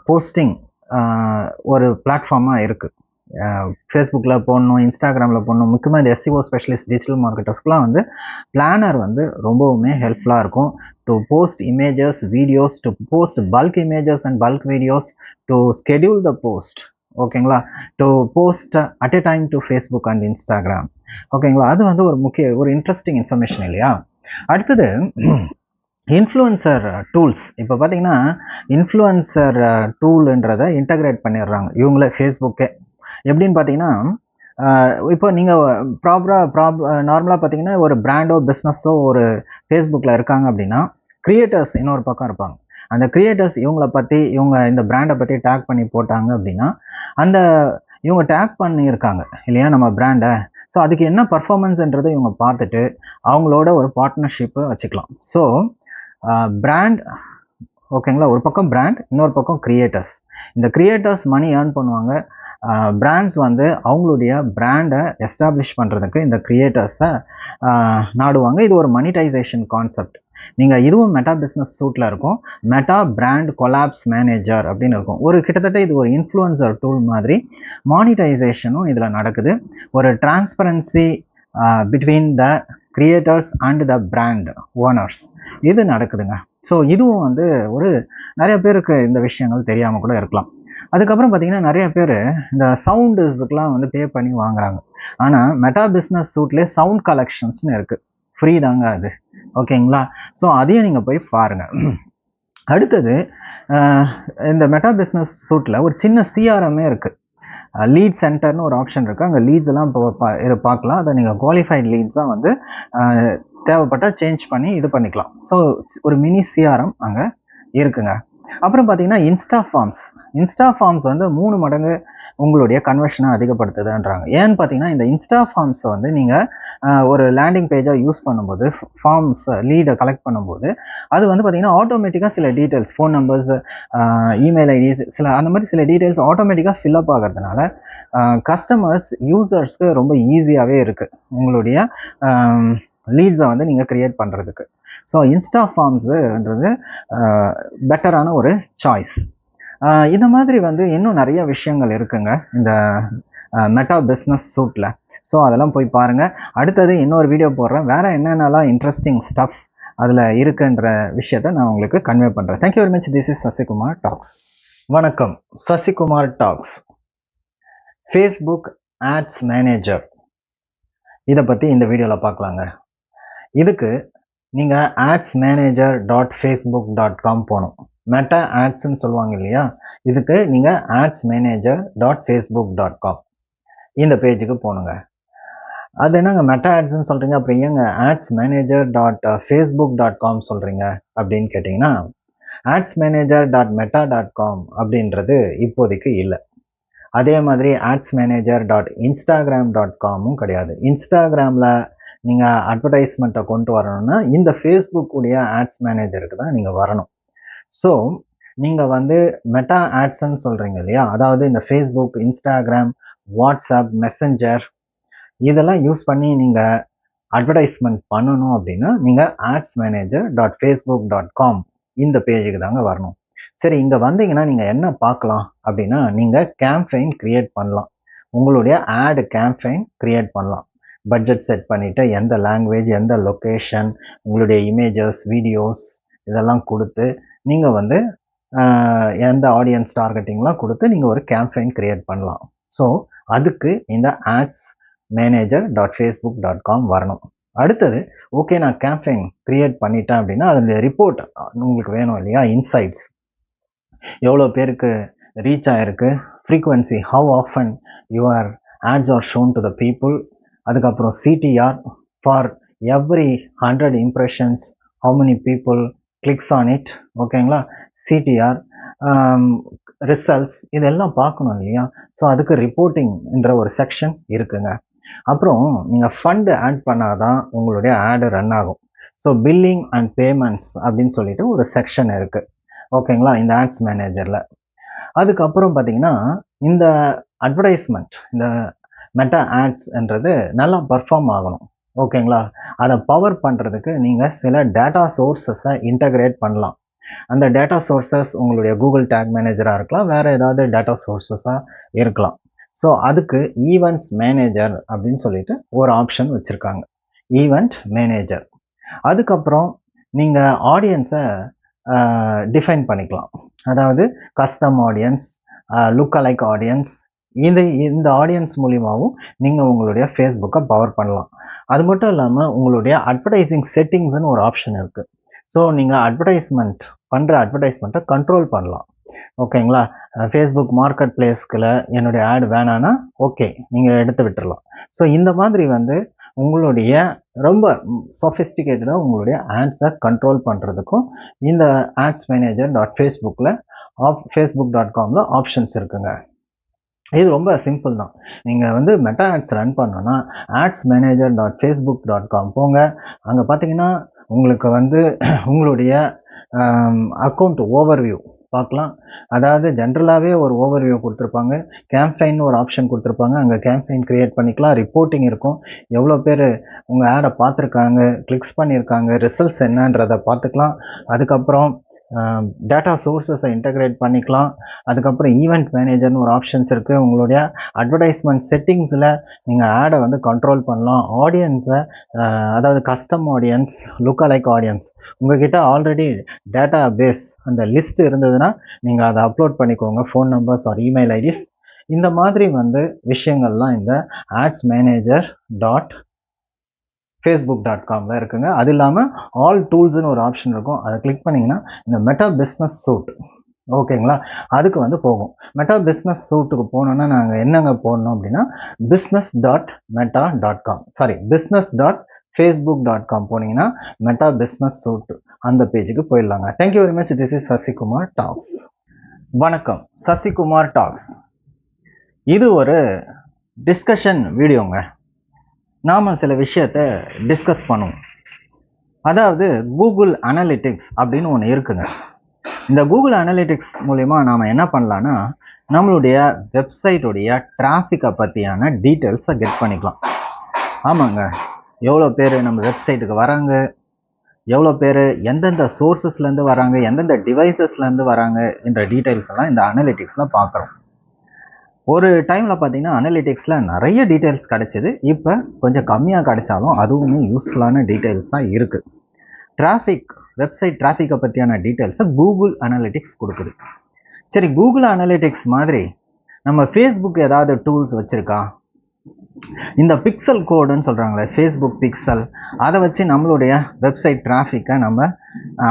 போஸ்டிங் ஒரு பிளாட்ஃபார்மாக இருக்குது. ஃபேஸ்புக்கில் போடணும், இன்ஸ்டாகிராமில் போடணும், முக்கியமாக இந்த எஸ்சிஓ ஸ்பெஷலிஸ்ட் டிஜிட்டல் மார்க்கெட்டர்ஸ்க்குலாம் வந்து பிளானர் வந்து ரொம்பவுமே ஹெல்ப்ஃபுல்லாக இருக்கும். To post images, videos, to post bulk images and bulk videos, to schedule the post. ஓகேங்களா? To post at a time to Facebook and Instagram. ஓகேங்களா? அது வந்து ஒரு இன்ட்ரெஸ்டிங் இன்ஃபர்மேஷன் இல்லையா? அடுத்தது இன்ஃப்ளூயன்சர் டூல்ஸ். இப்போ பார்த்தீங்கன்னா இன்ஃப்ளூயன்சர் டூல்ன்றதை இன்டகிரேட் பண்ணிடுறாங்க இவங்களே, ஃபேஸ்புக்கே. எப்படின்னு பார்த்தீங்கன்னா இப்போ நீங்கள் நார்மலாக பார்த்தீங்கன்னா ஒரு பிராண்டோ பிஸ்னஸோ ஒரு ஃபேஸ்புக்கில் இருக்காங்க அப்படின்னா கிரியேட்டர்ஸ் இன்னொரு பக்கம் இருப்பாங்க. அந்த கிரியேட்டர்ஸ் இவங்கள பற்றி, இவங்க இந்த பிராண்டை பற்றி டேக் பண்ணி போட்டாங்க அப்படின்னா இவங்க டேக் பண்ணியிருக்காங்க இல்லையா நம்ம பிராண்டை. ஸோ அதுக்கு என்ன பர்ஃபார்மன்ஸ்ன்றதை இவங்க பார்த்துட்டு அவங்களோட ஒரு பார்ட்னர்ஷிப்பை வச்சுக்கலாம். ஸோ பிராண்ட், ஓகேங்களா, ஒரு பக்கம் பிராண்ட், இன்னொரு பக்கம் கிரியேட்டர்ஸ். இந்த கிரியேட்டர்ஸ் மணி ஏர்ன் பண்ணுவாங்க. பிராண்ட்ஸ் வந்து அவங்களுடைய பிராண்டை எஸ்டாப்ளிஷ் பண்ணுறதுக்கு இந்த கிரியேட்டர்ஸை நாடுவாங்க. இது ஒரு மனிடைசேஷன் கான்செப்ட். நீங்கள் இதுவும் மெட்டா பிஸ்னஸ் சூட்டில் இருக்கும். மெட்டா பிராண்ட் கொலாப்ஸ் மேனேஜர் அப்படின்னு இருக்கும். கிட்டத்தட்ட இது ஒரு இன்ஃப்ளூயன்சர் டூல் மாதிரி. மானிடைசேஷனும் இதில் நடக்குது. ஒரு transparency between the creators and the brand owners இது நடக்குதுங்க. ஸோ இதுவும் வந்து நிறைய பேருக்கு இந்த விஷயங்கள் தெரியாமல் கூட இருக்கலாம். அதுக்கப்புறம் பார்த்தீங்கன்னா நிறைய பேர் இந்த சவுண்டுக்கெலாம் வந்து பே பண்ணி வாங்குறாங்க. ஆனால் மெட்டா பிஸ்னஸ் சூட்லேயே சவுண்ட் கலெக்ஷன்ஸ்னு இருக்குது, ஃப்ரீ தாங்க அது. ஓகேங்களா? ஸோ அதையும் நீங்கள் போய் பாருங்கள். அடுத்தது இந்த மெட்டா பிஸ்னஸ் சூட்டில் ஒரு சின்ன சிஆர்எம்மே இருக்குது. லீட் சென்டர்னு ஒரு ஆப்ஷன் இருக்குது. அங்கே லீட்ஸ் எல்லாம் பார்க்கலாம். அதை நீங்கள் குவாலிஃபைட் லீட்ஸாக வந்து தேவைப்பட்டால் சேஞ்ச் பண்ணி இது பண்ணிக்கலாம். ஸோ ஒரு மினி சிஆர்எம் அங்கே இருக்குங்க. அப்புறம் பார்த்தீங்கன்னா இன்ஸ்டா ஃபார்ம்ஸ் வந்து 3 மடங்கு உங்களுடைய கன்வர்ஷனை அதிகப்படுத்துதுன்றாங்க. ஏன்னு பார்த்தீங்கன்னா இந்த இன்ஸ்டா ஃபார்ம்ஸை வந்து நீங்கள் ஒரு லேண்டிங் பேஜாக யூஸ் பண்ணும்போது, ஃபார்ம்ஸ் லீடை கலெக்ட் பண்ணும்போது அது வந்து பார்த்தீங்கன்னா ஆட்டோமேட்டிக்காக சில details, phone numbers, email IDs, அந்த மாதிரி சில டீட்டெயில்ஸ் ஆட்டோமேட்டிக்காக ஃபில்அப் ஆகிறதுனால கஸ்டமர்ஸ், யூசர்ஸ்க்கு ரொம்ப ஈஸியாகவே இருக்குது உங்களுடைய லீட்ஸை வந்து நீங்கள் க்ரியேட் பண்ணுறதுக்கு. ஸோ இன்ஸ்டா ஃபார்ம்ஸுன்றது பெட்டரான ஒரு சாய்ஸ். இந்த மாதிரி வந்து இன்னும் நிறைய விஷயங்கள் இருக்குங்க இந்த மெட்டா பிஸ்னஸ் சூட்டில். ஸோ அதெல்லாம் போய் பாருங்கள். அடுத்தது இன்னொரு வீடியோ போடுறேன். வேறு என்னென்னலாம் இன்ட்ரெஸ்டிங் ஸ்டஃப் அதில் இருக்குன்ற விஷயத்தை நான் உங்களுக்கு கன்வே பண்ணுறேன். Thank you very much. This is Sasikumar talks. வணக்கம். Sasikumar talks. Facebook ads manager இதை பற்றி இந்த வீடியோவில் பார்க்கலாங்க. இதுக்கு நீங்கள் adsmanager.facebook.com போகணும். மெட்டா ஆட்ஸ்ன்னு சொல்லுவாங்க இல்லையா, இதுக்கு நீங்கள் adsmanager.facebook.com இந்த பேஜுக்கு போகணுங்க. அது என்னங்க மெட்டா ஆட்ஸ்ன்னு சொல்கிறீங்க, அப்புறம் ஏங்க adsmanager.facebook.com சொல்கிறீங்க அப்படின்னு கேட்டிங்கன்னா, adsmanager.meta.com அப்படின்றது இப்போதைக்கு இல்லை. அதே மாதிரி adsmanager.instagram.comமும் கிடையாது. இன்ஸ்டாகிராமில் நீங்கள் அட்வர்டைஸ்மெண்ட்டை கொண்டு வரணும்னா இந்த ஃபேஸ்புக் உடைய ஆட்ஸ் மேனேஜருக்கு தான் நீங்கள் வரணும். ஸோ நீங்கள் வந்து மெட்டா ஆட்ஸ்ன்னு சொல்கிறீங்க இல்லையா, அதாவது இந்த ஃபேஸ்புக், இன்ஸ்டாகிராம், வாட்ஸ்அப், மெசஞ்சர் இதெல்லாம் யூஸ் பண்ணி நீங்கள் அட்வர்டைஸ்மெண்ட் பண்ணணும் அப்படின்னா நீங்கள் adsmanager.facebook.com இந்த பேஜுக்கு தாங்க வரணும். சரி, இங்கே வந்தீங்கன்னா நீங்கள் என்ன பார்க்கலாம் அப்படின்னா, நீங்கள் கேம்பெயின் க்ரியேட் பண்ணலாம். உங்களுடைய ஆட் கேம்பெயின் க்ரியேட் பண்ணலாம். பட்ஜெட் செட் பண்ணிவிட்டு எந்த லாங்குவேஜ், எந்த லொக்கேஷன், உங்களுடைய இமேஜஸ், வீடியோஸ் இதெல்லாம் கொடுத்து நீங்கள் வந்து எந்த ஆடியன்ஸ் டார்கெட்டிங்லாம் கொடுத்து நீங்கள் ஒரு கேம்பெயின் க்ரியேட் பண்ணலாம். ஸோ அதுக்கு இந்த adsmanager.facebook.com வரணும். அடுத்தது ஓகே நான் கேம்பெயின் க்ரியேட் பண்ணிட்டேன் அப்படின்னா அதனுடைய ரிப்போர்ட் உங்களுக்கு வேணும் இல்லையா? இன்சைட்ஸ், எவ்வளோ பேருக்கு ரீச் ஆகிருக்கு, frequency, how often your ads are shown to the people, அதுக்கப்புறம் CTR for every 100 impressions how many people clicks on it, ஓகேங்களா? CTR, ரிசல்ட்ஸ் இதெல்லாம் பார்க்கணும் இல்லையா? ஸோ அதுக்கு ரிப்போர்ட்டிங்ன்ற ஒரு செக்ஷன் இருக்குங்க. அப்புறம் நீங்கள் ஃபண்டு ஆட் பண்ணாதான் உங்களுடைய ஆடு ரன் ஆகும். ஸோ பில்லிங் அண்ட் பேமெண்ட்ஸ் அப்படின்னு சொல்லிட்டு ஒரு செக்ஷன் இருக்குது, ஓகேங்களா, இந்த ஆட்ஸ் மேனேஜரில். அதுக்கப்புறம் பார்த்தீங்கன்னா இந்த அட்வர்டைஸ்மெண்ட், இந்த மெட்டா ஆட்ஸ்ன்றது நல்லா பர்ஃபார்ம் ஆகணும், ஓகேங்களா? அதை பவர் பண்ணுறதுக்கு நீங்கள் சில டேட்டா சோர்ஸஸை இன்டகிரேட் பண்ணலாம். அந்த டேட்டா சோர்ஸஸ் உங்களுடைய கூகுள் டேக் மேனேஜராக இருக்கலாம், வேறு ஏதாவது டேட்டா சோர்ஸஸாக இருக்கலாம். ஸோ அதுக்கு ஈவெண்ட்ஸ் மேனேஜர் அப்படின்னு சொல்லிட்டு ஒரு ஆப்ஷன் வச்சுருக்காங்க, ஈவெண்ட் மேனேஜர். அதுக்கப்புறம் நீங்கள் ஆடியன்ஸை டிஃபைன் பண்ணிக்கலாம், அதாவது கஸ்டம் ஆடியன்ஸ், லுக் அலைக் ஆடியன்ஸ். இந்த ஆடியன்ஸ் மூலியமாகவும் நீங்கள் உங்களுடைய ஃபேஸ்புக்கை பவர் பண்ணலாம். அது மட்டும் இல்லாமல் உங்களுடைய அட்வர்டைசிங் செட்டிங்ஸ்னு ஒரு ஆப்ஷன் இருக்குது. ஸோ நீங்கள் அட்வர்டைஸ்மெண்ட்டை கண்ட்ரோல் பண்ணலாம், ஓகேங்களா? ஃபேஸ்புக் மார்க்கெட் பிளேஸ்கில் என்னுடைய ஆட் வேணான்னா ஓகே நீங்கள் எடுத்து விட்டுடலாம். ஸோ இந்த மாதிரி வந்து உங்களுடைய ரொம்ப சொஃபிஸ்டிகேட்டடாக உங்களுடைய ஆட்ஸை கண்ட்ரோல் பண்ணுறதுக்கும் இந்த adsmanager.facebook.com ஆப்ஷன்ஸ் இருக்குங்க. இது ரொம்ப சிம்பிள் தான். நீங்கள் வந்து மெட்டா ஆட்ஸ் ரன் பண்ணோன்னா adsmanager.facebook.com போங்க. அங்கே பார்த்தீங்கன்னா உங்களுக்கு வந்து உங்களுடைய அக்கௌண்ட் ஓவர்வியூ பார்க்கலாம். அதாவது ஜென்ரலாகவே ஒரு ஓவர்வியூ கொடுத்துருப்பாங்க, கேம்பெயின் ஒரு ஆப்ஷன் கொடுத்துருப்பாங்க, அங்கே கேம்பெயின் க்ரியேட் பண்ணிக்கலாம், ரிப்போர்ட்டிங் இருக்கும், எவ்வளோ பேர் உங்கள் ஆடை பார்த்துருக்காங்க, கிளிக்ஸ் பண்ணியிருக்காங்க, ரிசல்ட்ஸ் என்னன்றதை பார்த்துக்கலாம். அதுக்கப்புறம் டேட்டா சோர்ஸஸை இன்டகிரேட் பண்ணிக்கலாம். அதுக்கப்புறம் ஈவெண்ட் மேனேஜர்னு ஒரு ஆப்ஷன்ஸ் இருக்குது. உங்களுடைய அட்வர்டைஸ்மெண்ட் செட்டிங்ஸில் நீங்கள் ஆடை வந்து கண்ட்ரோல் பண்ணலாம். ஆடியன்ஸை, அதாவது கஸ்டம் ஆடியன்ஸ், லுக் அலைக் ஆடியன்ஸ், உங்கள்கிட்ட ஆல்ரெடி டேட்டா பேஸ் அந்த லிஸ்ட் இருந்ததுன்னா நீங்கள் அதை அப்லோட் பண்ணிக்கோங்க, phone numbers are email IDs. இந்த மாதிரி வந்து விஷயங்கள்லாம் இந்த adsmanager.facebook.com இருக்குங்க. அது இல்லாமல் ஆல் டூல்ஸ்னு ஒரு ஆப்ஷன் இருக்கும், அதை கிளிக் பண்ணிங்கன்னா இந்த மெட்டா பிஸ்னஸ் சூட், ஓகேங்களா, அதுக்கு வந்து போகும். மெட்டா பிஸ்னஸ் சூட்டுக்கு போனோன்னா நாங்கள் என்னங்க போடணும் அப்படின்னா business.facebook.com போனீங்கன்னா மெட்டா பிஸ்னஸ் சூட் அந்த பேஜுக்கு போயிடலாங்க. Thank you very much. This is Sasikumar talks. வணக்கம், சசிகுமார் டாக்ஸ். இது ஒரு டிஸ்கஷன் வீடியோங்க. நாம் சில விஷயத்தை டிஸ்கஸ் பண்ணுவோம். அதாவது கூகுள் அனலிட்டிக்ஸ் அப்படின்னு ஒன்று இருக்குங்க. இந்த கூகுள் அனலிட்டிக்ஸ் மூலிமா நாம் என்ன பண்ணலான்னா நம்மளுடைய வெப்சைட்டுடைய டிராஃபிக்கை பற்றியான டீட்டெயில்ஸை கெட் பண்ணிக்கலாம். ஆமாங்க, எவ்வளோ பேர் நம்ம வெப்சைட்டுக்கு வராங்க, எவ்வளோ பேர் எந்தெந்த சோர்ஸஸ்லேருந்து வராங்க, எந்தெந்த டிவைசஸ்லேருந்து வராங்க என்ற டீட்டெயில்ஸ் எல்லாம் இந்த அனலிட்டிக்ஸில் பார்க்குறோம். ஒரு டைமில் பார்த்தீங்கன்னா அனலிட்டிக்ஸில் நிறைய டீட்டெயில்ஸ் கிடச்சிது. இப்போ கொஞ்சம் கம்மியாக கிடைச்சாலும் அதுவுமே யூஸ்ஃபுல்லான டீட்டெயில்ஸ் தான் இருக்குது. வெப்சைட் டிராஃபிக்கை பற்றியான டீட்டெயில்ஸை கூகுள் அனலிட்டிக்ஸ் கொடுக்குது. சரி, கூகுள் அனலிட்டிக்ஸ் மாதிரி நம்ம ஃபேஸ்புக் ஏதாவது டூல்ஸ் வச்சுருக்கா? இந்த பிக்சல் கோடுன்னு சொல்கிறாங்களே, ஃபேஸ்புக் பிக்சல், அதை வச்சு நம்மளுடைய வெப்சைட் டிராஃபிக்கை நம்ம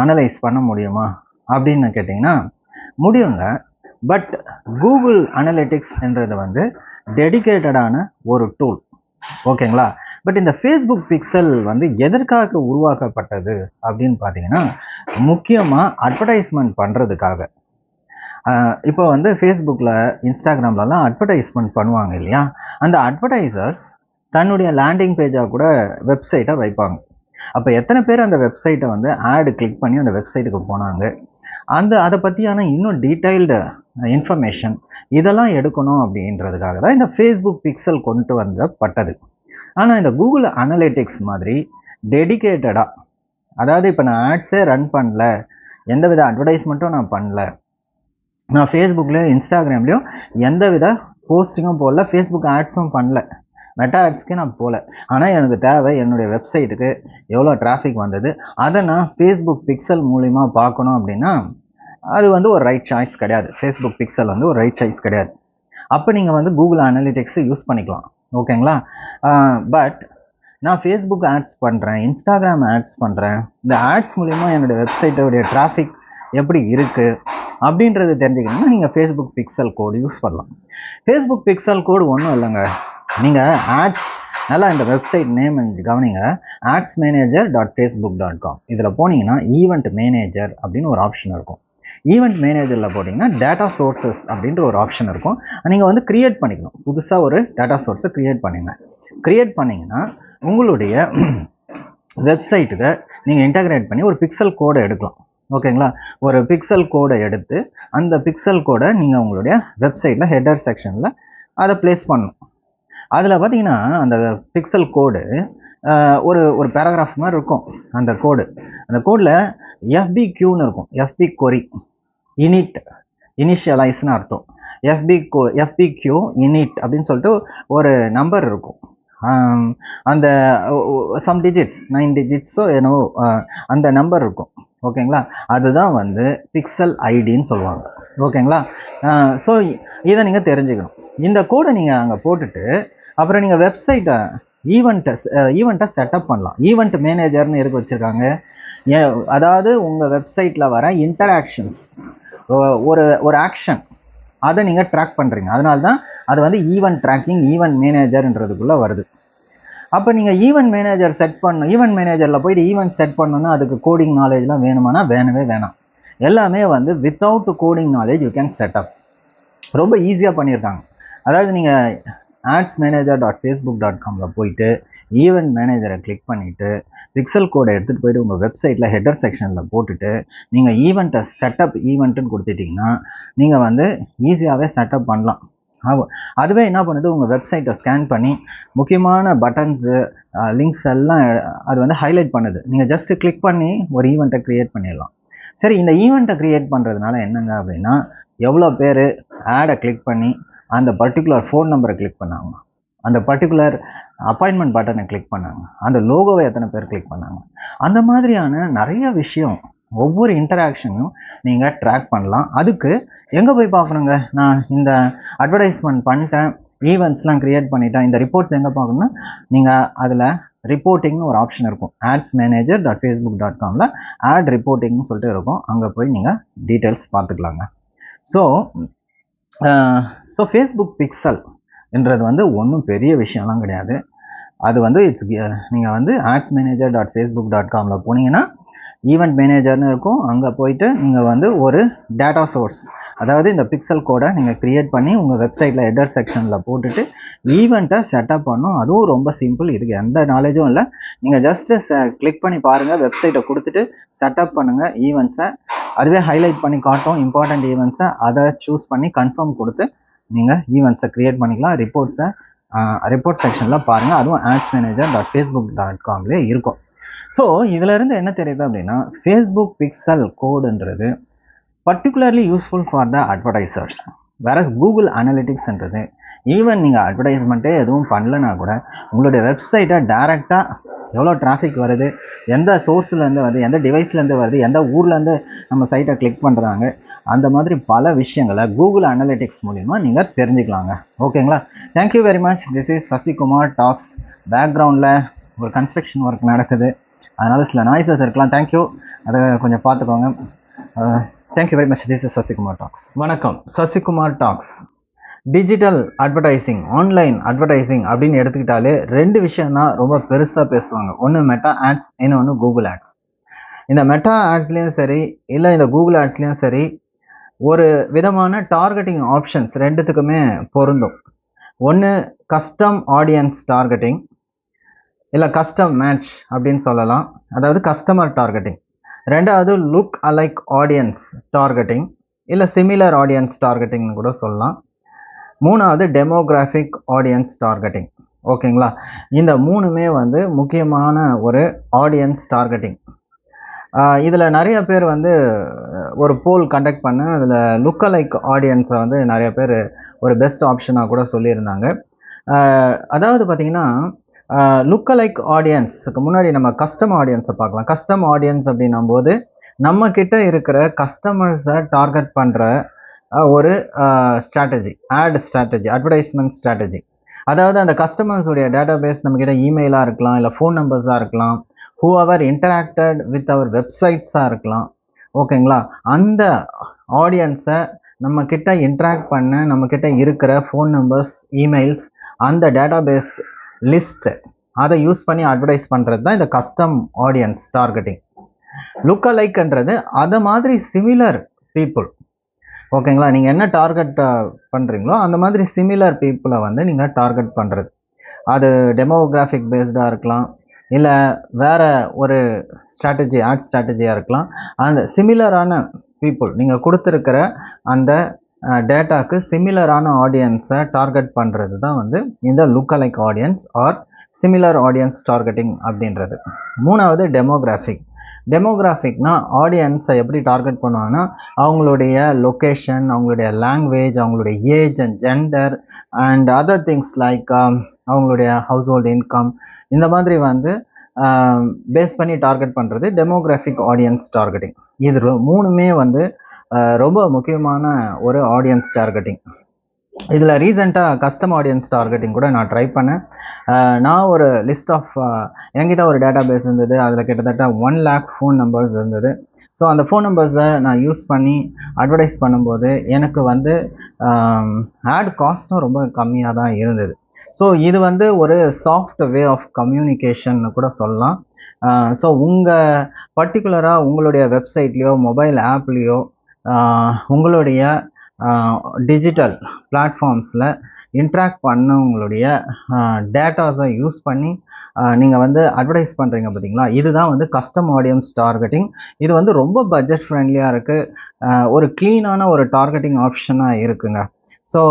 அனலைஸ் பண்ண முடியுமா அப்படின்னு கேட்டிங்கன்னா முடியுங்க. பட் கூகுள் அனலிட்டிக்ஸ் என்றது வந்து டெடிகேட்டடான ஒரு டூல், ஓகேங்களா? பட் இந்த ஃபேஸ்புக் பிக்சல் வந்து எதற்காக உருவாக்கப்பட்டது அப்படின்னு பார்த்தீங்கன்னா முக்கியமாக அட்வர்டைஸ்மெண்ட் பண்ணுறதுக்காக. இப்போ வந்து ஃபேஸ்புக்கில், இன்ஸ்டாகிராம்லலாம் அட்வர்டைஸ்மெண்ட் பண்ணுவாங்க இல்லையா? அந்த அட்வர்டைசர்ஸ் தன்னுடைய லேண்டிங் பேஜாக கூட வெப்சைட்டை வைப்பாங்க. அப்போ எத்தனை பேர் அந்த வெப்சைட்டை வந்து ஆடு கிளிக் பண்ணி அந்த வெப்சைட்டுக்கு போனாங்க, அதை பற்றியான இன்னும் டீட்டெயில்டு இன்ஃபர்மேஷன் இதெல்லாம் எடுக்கணும் அப்படின்றதுக்காக தான் இந்த ஃபேஸ்புக் பிக்சல் கொண்டு வந்தப்பட்டது. ஆனால் இந்த கூகுள் அனலிட்டிக்ஸ் மாதிரி டெடிகேட்டடாக, அதாவது இப்போ நான் ஆட்ஸே ரன் பண்ணல, எந்தவித அட்வர்டைஸ்மெண்ட்டும் நான் பண்ணல, நான் ஃபேஸ்புக்லேயும் இன்ஸ்டாகிராம்லேயும் எந்தவித போஸ்டிங்கும் போடல, ஃபேஸ்புக் ஆட்ஸும் பண்ணல, மெட்டா ஆட்ஸ்க்கு நான் போகல. ஆனால் எனக்கு தேவை என்னுடைய வெப்சைட்டுக்கு எவ்வளோ டிராஃபிக் வந்தது, அதை நான் ஃபேஸ்புக் பிக்சல் மூலிமா பார்க்கணும் அப்படின்னா அது வந்து ஒரு ரைட் சாய்ஸ் கிடையாது. ஃபேஸ்புக் பிக்சல் வந்து ஒரு ரைட் சாய்ஸ் கிடையாது. அப்போ நீங்கள் வந்து கூகுள் அனலிட்டிக்ஸை யூஸ் பண்ணிக்கலாம். ஓகேங்களா? பட் நான் ஃபேஸ்புக் ஆட்ஸ் பண்ணுறேன், இன்ஸ்டாகிராம் ஆட்ஸ் பண்ணுறேன். இந்த ஆட்ஸ் மூலிமா என்னுடைய வெப்சைட்டோடைய டிராஃபிக் எப்படி இருக்குது அப்படின்றது தெரிஞ்சுக்கணும்னா நீங்கள் ஃபேஸ்புக் பிக்சல் கோடு யூஸ் பண்ணலாம். ஃபேஸ்புக் பிக்சல் கோடு ஒன்றும் இல்லைங்க. நீங்கள் ஆட்ஸ் நல்லா இந்த வெப்சைட் நேம் கவனிங்க, adsmanager.facebook.com. இதில் போனீங்கன்னா ஈவெண்ட் மேனேஜர் அப்படின்னு ஒரு ஆப்ஷன் இருக்கும். ஈவெண்ட் மேனேஜரில் போட்டிங்கன்னா டேட்டா சோர்சஸ் அப்படின்ற ஒரு ஆப்ஷன் இருக்கும். நீங்கள் வந்து க்ரியேட் பண்ணிக்கணும். புதுசாக ஒரு டேட்டா சோர்ஸை க்ரியேட் பண்ணுங்க. க்ரியேட் பண்ணிங்கன்னா உங்களுடைய வெப்சைட்டுக்கு நீங்கள் இன்டகிரேட் பண்ணி ஒரு பிக்சல் கோடை எடுக்கலாம். ஓகேங்களா? ஒரு பிக்சல் கோடை எடுத்து அந்த பிக்சல் கோடை நீங்கள் உங்களுடைய வெப்சைட்டில் ஹெடர் செக்ஷனில் அதை ப்ளேஸ் பண்ணணும். அதில் பார்த்தீங்கன்னா அந்த பிக்சல் கோடு ஒரு ஒரு பேராகிராஃப் மாதிரி இருக்கும். அந்த கோடில் FBQன்னு இருக்கும். FB கொரி இனிஷியலைஸ்னு அர்த்தம். FBQ init அப்படின்னு சொல்லிட்டு ஒரு நம்பர் இருக்கும். அந்த சம் டிஜிட்ஸ் 9 டிஜிட்ஸோ என்னவோ அந்த நம்பர் இருக்கும். ஓகேங்களா? அதுதான் வந்து பிக்சல் ஐடின்னு சொல்லுவாங்க. ஓகேங்களா? ஸோ இதை நீங்கள் தெரிஞ்சுக்கணும். இந்த கோடை நீங்கள் அங்கே போட்டுட்டு அப்புறம் நீங்கள் வெப்சைட்டை ஈவெண்ட்டை செட்டப் பண்ணலாம். ஈவெண்ட் மேனேஜர்னு எதுக்கு வச்சுருக்காங்க? அதாவது உங்கள் வெப்சைட்டில் வர இன்டராக்ஷன்ஸ், ஒரு ஆக்ஷன், அதை நீங்கள் ட்ராக் பண்ணுறீங்க. அதனால தான் அது வந்து ஈவெண்ட் ட்ராக்கிங், ஈவெண்ட் மேனேஜர்ன்றதுக்குள்ளே வருது. அப்போ நீங்கள் ஈவெண்ட் மேனேஜரில் போயிட்டு ஈவெண்ட் செட் பண்ணணுன்னா அதுக்கு கோடிங் நாலேஜ்லாம் வேணுமானா வேணவே வேணாம். எல்லாமே வந்து without coding knowledge you can setup. ரொம்ப ஈஸியாக பண்ணியிருக்காங்க. அதாவது நீங்கள் adsmanager.facebook.comல போயிட்டு ஈவெண்ட் மேனேஜரை கிளிக் பண்ணிவிட்டு பிக்சல் கோடை எடுத்துகிட்டு போயிட்டு உங்கள் வெப்சைட்டில் ஹெடர் செக்ஷனில் போட்டுட்டு நீங்கள் ஈவெண்ட்டை ஈவெண்ட்டுன்னு கொடுத்துட்டிங்கன்னா நீங்கள் வந்து ஈஸியாகவே செட்டப் பண்ணலாம். அதுவே என்ன பண்ணுது, உங்கள் வெப்சைட்டை ஸ்கேன் பண்ணி முக்கியமான பட்டன்ஸு, லிங்க்ஸ் எல்லாம் அது வந்து ஹைலைட் பண்ணுது. நீங்கள் ஜஸ்ட்டு கிளிக் பண்ணி ஒரு ஈவெண்ட்டை க்ரியேட் பண்ணிடலாம். சரி, இந்த ஈவெண்ட்டை க்ரியேட் பண்ணுறதுனால என்னங்க அப்படின்னா, எவ்வளோ பேர் ஆடை கிளிக் பண்ணி அந்த பர்டிகுலர் ஃபோன் நம்பரை கிளிக் பண்ணாங்க, அந்த பர்டிகுலர் அப்பாயின்மெண்ட் பட்டனை கிளிக் பண்ணாங்க, அந்த லோகோவை எத்தனை பேர் கிளிக் பண்ணாங்க, அந்த மாதிரியான நிறைய விஷயம் ஒவ்வொரு இன்டராக்ஷனும் நீங்கள் ட்ராக் பண்ணலாம். அதுக்கு எங்கே போய் பார்க்கணுங்க? நான் இந்த அட்வர்டைஸ்மெண்ட் பண்ணிட்டேன், ஈவெண்ட்ஸ்லாம் க்ரியேட் பண்ணிட்டேன், இந்த ரிப்போர்ட்ஸ் எங்கே பார்க்கணுன்னா நீங்கள் அதில் ரிப்போர்ட்டிங்னு ஒரு ஆப்ஷன் இருக்கும். adsmanager.facebook.comல ஆட் ரிப்போர்ட்டிங்னு சொல்லிட்டு இருக்கும். அங்கே போய் நீங்கள் டீட்டெயில்ஸ் பார்த்துக்கலாங்க. ஸோ ஃபேஸ்புக் பிக்சல் என்றது வந்து ஒன்றும் பெரிய விஷயம்லாம் கிடையாது. அது வந்து நீங்கள் வந்து adsmanager.facebook.comல போனீங்கன்னா ஈவெண்ட் மேனேஜர்னு இருக்கும். அங்கே போயிட்டு நீங்கள் வந்து ஒரு டேட்டா சோர்ஸ், அதாவது இந்த பிக்சல் கோடை நீங்கள் க்ரியேட் பண்ணி உங்கள் வெப்சைட்டில் ஹெடர் செக்ஷனில் போட்டுட்டு ஈவெண்ட்டை செட்டப் பண்ணணும். அதுவும் ரொம்ப சிம்பிள். இதுக்கு எந்த நாலேஜும் இல்லை. நீங்கள் ஜஸ்ட்டு கிளிக் பண்ணி பாருங்கள், வெப்சைட்டை கொடுத்துட்டு செட்டப் பண்ணுங்கள் ஈவெண்ட்ஸை. அதுவே ஹைலைட் பண்ணி காட்டும் இம்பார்ட்டண்ட் ஈவெண்ட்ஸை. அதை சூஸ் பண்ணி கன்ஃபார்ம் கொடுத்து நீங்கள் ஈவெண்ட்ஸை க்ரியேட் பண்ணிக்கலாம். ரிப்போர்ட் செக்ஷனில் பாருங்கள். அதுவும் adsmanager.facebook.comலே இருக்கும். ஸோ இதிலேருந்து என்ன தெரியுது அப்படின்னா, ஃபேஸ்புக் பிக்சல் கோடுன்றது particularly useful for the advertisers. வேற கூகுள் அனலிட்டிக்ஸ்ன்றது ஈவன் நீங்கள் அட்வர்டைஸ்மெண்ட்டே எதுவும் பண்ணலன்னா கூட உங்களுடைய வெப்சைட்டை டைரெக்டாக எவ்வளோ டிராஃபிக் வருது, எந்த சோர்ஸ்லேருந்து வருது, எந்த டிவைஸ்லேருந்து வருது, எந்த ஊர்லேருந்து நம்ம சைட்டை கிளிக் பண்ணுறாங்க, அந்த மாதிரி பல விஷயங்களை கூகுள் அனலிட்டிக்ஸ் மூலிமா நீங்கள் தெரிஞ்சுக்கலாங்க. ஓகேங்களா? Thank you very much. This is Sasikumar talks. பேக்ரவுண்டில் ஒரு கன்ஸ்ட்ரக்ஷன் ஒர்க் நடக்குது, அதனால் சில நாய்ஸஸ் இருக்கலாம். தேங்க்யூ, அதை கொஞ்சம் பார்த்துக்கோங்க. Thank you very much. This is Sasikumar talks. வணக்கம். Sasikumar talks. Digital advertising, online advertising அப்படின்னு எடுத்துக்கிட்டாலே 2 விஷயம் தான் ரொம்ப பெருசாக பேசுவாங்க. ஒன்று மெட்டா ஆட்ஸ், இன்னொன்று கூகுள் ஆட்ஸ். இந்த மெட்டா ஆட்ஸ்லேயும் சரி, இல்லை இந்த கூகுள் ஆட்ஸ்லேயும் சரி, ஒரு விதமான டார்கெட்டிங் ஆப்ஷன்ஸ் 2த்துக்குமே பொருந்தும். ஒன்று கஸ்டம் ஆடியன்ஸ் டார்கெட்டிங், இல்லை கஸ்டம் மேட்ச் அப்படின்னு சொல்லலாம், அதாவது கஸ்டமர் டார்கெட்டிங். 2வது லுக் அலைக் ஆடியன்ஸ் டார்கெட்டிங், இல்லை சிமிலர் ஆடியன்ஸ் டார்கெட்டிங்னு கூட சொல்லலாம். 3வது டெமோகிராஃபிக் ஆடியன்ஸ் டார்கெட்டிங். ஓகேங்களா? இந்த 3மே வந்து முக்கியமான ஒரு ஆடியன்ஸ் டார்கெட்டிங். இதில் நிறைய பேர் வந்து ஒரு போல் கண்டக்ட் பண்ண, அதில் லுக் அலைக் ஆடியன்ஸை வந்து நிறைய பேர் ஒரு பெஸ்ட் ஆப்ஷனாக கூட சொல்லியிருந்தாங்க. அதாவது பார்த்தீங்கன்னா லுக் அலைக் ஆடியன்ஸுக்கு முன்னாடி நம்ம கஸ்டம் ஆடியன்ஸை பார்க்கலாம். கஸ்டம் ஆடியன்ஸ் அப்படின்னும் போது நம்ம கிட்ட இருக்கிற கஸ்டமர்ஸை டார்கெட் பண்ணுற ஒரு ஸ்ட்ராட்டஜி, அட்வர்டைஸ்மெண்ட் ஸ்ட்ராட்டஜி. அதாவது அந்த கஸ்டமர்ஸுடைய டேட்டா பேஸ் நம்மக்கிட்ட இமெயிலாக இருக்கலாம், இல்லை ஃபோன் நம்பர்ஸாக இருக்கலாம், ஹூஎவர் இன்டராக்டட் வித் அவர் வெப்சைட்ஸாக இருக்கலாம். ஓகேங்களா? அந்த ஆடியன்ஸை நம்மக்கிட்ட இன்ட்ராக்ட் பண்ண நம்மக்கிட்ட இருக்கிற ஃபோன் நம்பர்ஸ், இமெயில்ஸ், அந்த டேட்டா பேஸ் லிஸ்ட்டு அதை யூஸ் பண்ணி அட்வர்டைஸ் பண்ணுறது தான் இந்த கஸ்டம் ஆடியன்ஸ் டார்கெட்டிங். லுக் அலைக்ன்றது அதை மாதிரி சிமிலர் பீப்புள். ஓகேங்களா? நீங்கள் என்ன டார்கெட் பண்ணுறீங்களோ அந்த மாதிரி சிமிலர் பீப்புளை வந்து நீங்கள் டார்கெட் பண்ணுறது. அது டெமோகிராஃபிக் பேஸ்டாக இருக்கலாம், இல்லை வேறு ஒரு ஸ்ட்ராட்டஜி, ஆட் ஸ்ட்ராட்டஜியாக இருக்கலாம். அந்த சிமிலரான பீப்புள் நீங்கள் கொடுத்துருக்கிற அந்த டேட்டாக்கு சிமிலரான ஆடியன்ஸை டார்கெட் பண்ணுறது தான் வந்து இந்த lookalike audience or similar audience targeting அப்படின்றது. மூணாவது டெமோகிராஃபிக்னா ஆடியன்ஸை எப்படி டார்கெட் பண்ணுவாங்கன்னா அவங்களுடைய லொக்கேஷன், அவங்களுடைய லாங்குவேஜ், அவங்களுடைய age and gender and other things like அவங்களுடைய ஹவுஸ் ஹோல்டு இன்கம், இந்த மாதிரி வந்து பேஸ் பண்ணி டார்கெட் பண்ணுறது டெமோகிராஃபிக் ஆடியன்ஸ் டார்கெட்டிங். இது மூணுமே வந்து ரொம்ப முக்கியமான ஒரு ஆடியன்ஸ் டார்கெட்டிங். இதில் ரீசெண்டாக கஸ்டம் ஆடியன்ஸ் டார்கெட்டிங் கூட நான் ட்ரை பண்ணேன். நான் ஒரு லிஸ்ட் ஆஃப் என்கிட்ட ஒரு டேட்டா பேஸ் இருந்தது, அதில் கிட்டத்தட்ட 1 lakh ஃபோன் நம்பர்ஸ் இருந்தது. ஸோ அந்த ஃபோன் நம்பர்ஸை நான் யூஸ் பண்ணி அட்வர்டைஸ் பண்ணும்போது எனக்கு வந்து ஆட் காஸ்ட்டும் ரொம்ப கம்மியாக தான் இருந்தது. ஸோ இது வந்து ஒரு சாஃப்ட் வே ஆஃப் கம்யூனிகேஷன் கூட சொல்லலாம். ஸோ உங்கள் பர்டிகுலராக உங்களுடைய வெப்சைட்லேயோ மொபைல் ஆப்லேயோ உங்களுடைய டிஜிட்டல் பிளாட்ஃபார்ம்ஸில் இன்ட்ராக்ட் பண்ணவங்களுடைய டேட்டாஸை யூஸ் பண்ணி நீங்கள் வந்து அட்வர்டைஸ் பண்ணுறீங்க பார்த்தீங்களா, இதுதான் வந்து கஸ்டம் ஆடியன்ஸ் டார்கெட்டிங். இது வந்து ரொம்ப பட்ஜெட் ஃப்ரெண்ட்லியாக இருக்குது, ஒரு க்ளீனான ஒரு டார்கெட்டிங் ஆப்ஷனாக இருக்குங்க. ஸோ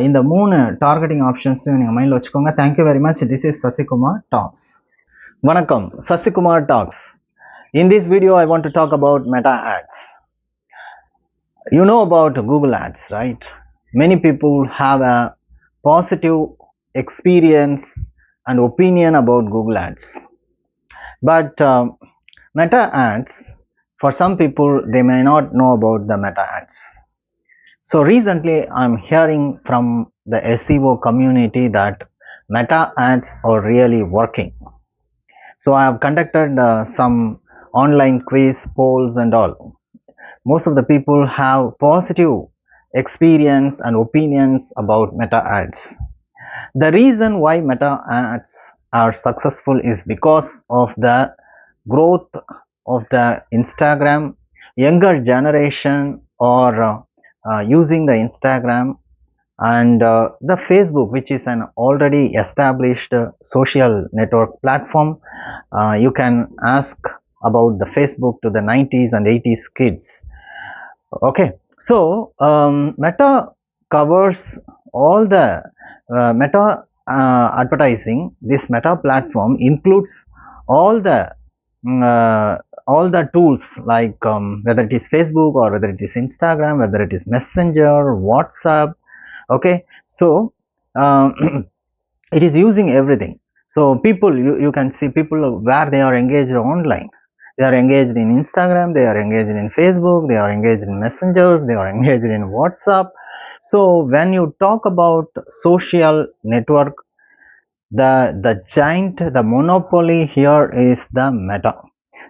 இந்த 3 டார்கெட்டிங் ஆப்ஷன்ஸையும் நீங்கள் மைண்டில் வச்சுக்கோங்க. Thank you very much. This is Sasikumar talks. வணக்கம், Sasikumar talks. In this video, I want to talk about Meta ads. You know about Google ads, right? Many people have a positive experience and opinion about Google ads. But Meta ads, for some people, they may not know about the Meta ads. So recently, I'm hearing from the SEO community that Meta ads are really working. So I have conducted some online quiz, polls and all. Most of the people have positive experience and opinions about Meta ads. The reason why Meta ads are successful is because of the growth of the Instagram. Younger generation are using the Instagram and the Facebook, which is an already established social network platform. You can ask about the Facebook to the 90s and 80s kids. Okay, so Meta covers all the Meta advertising. This Meta platform includes all the tools like whether it is Facebook or whether it is Instagram, whether it is Messenger, WhatsApp. Okay, so it is using everything. So people, you can see people where they are engaged online. They are engaged in Instagram, they are engaged in Facebook, they are engaged in messengers, they are engaged in WhatsApp. So when you talk about social network, the giant, the monopoly here is the Meta.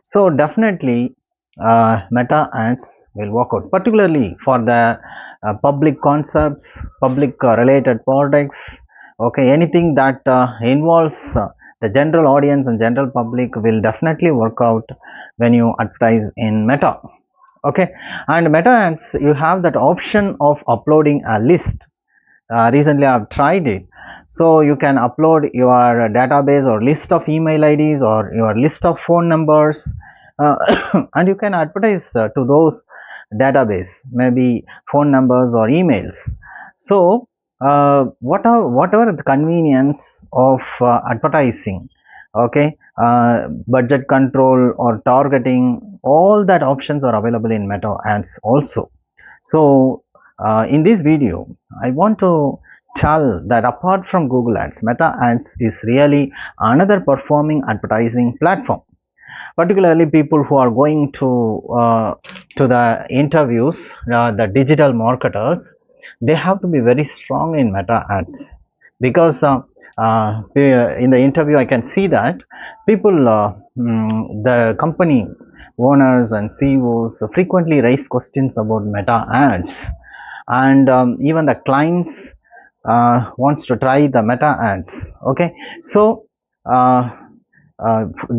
So definitely Meta ads will work out, particularly for the public concepts, public related products. Okay, anything that involves the general audience and general public will definitely work out when you advertise in Meta. Okay, and Meta ads, you have that option of uploading a list. Recently I have tried it. So you can upload your database or list of email IDs or your list of phone numbers and you can advertise to those database, maybe phone numbers or emails. So whatever the convenience of advertising, okay, budget control or targeting, all that options are available in Meta ads also. So in this video I want to tell that apart from Google Ads, Meta Ads is really another performing advertising platform. Particularly people who are going to the interviews, the digital marketers, they have to be very strong in Meta Ads, because in the interview I can see that people, the company owners and CEOs frequently raise questions about Meta Ads, and even the clients wants to try the Meta Ads. Okay, so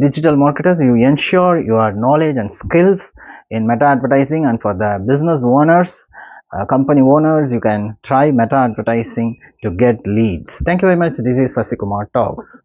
digital marketers, you ensure your knowledge and skills in meta advertising, and for the business owners, company owners, you can try meta advertising to get leads. Thank you very much. This is Sasikumar Talks.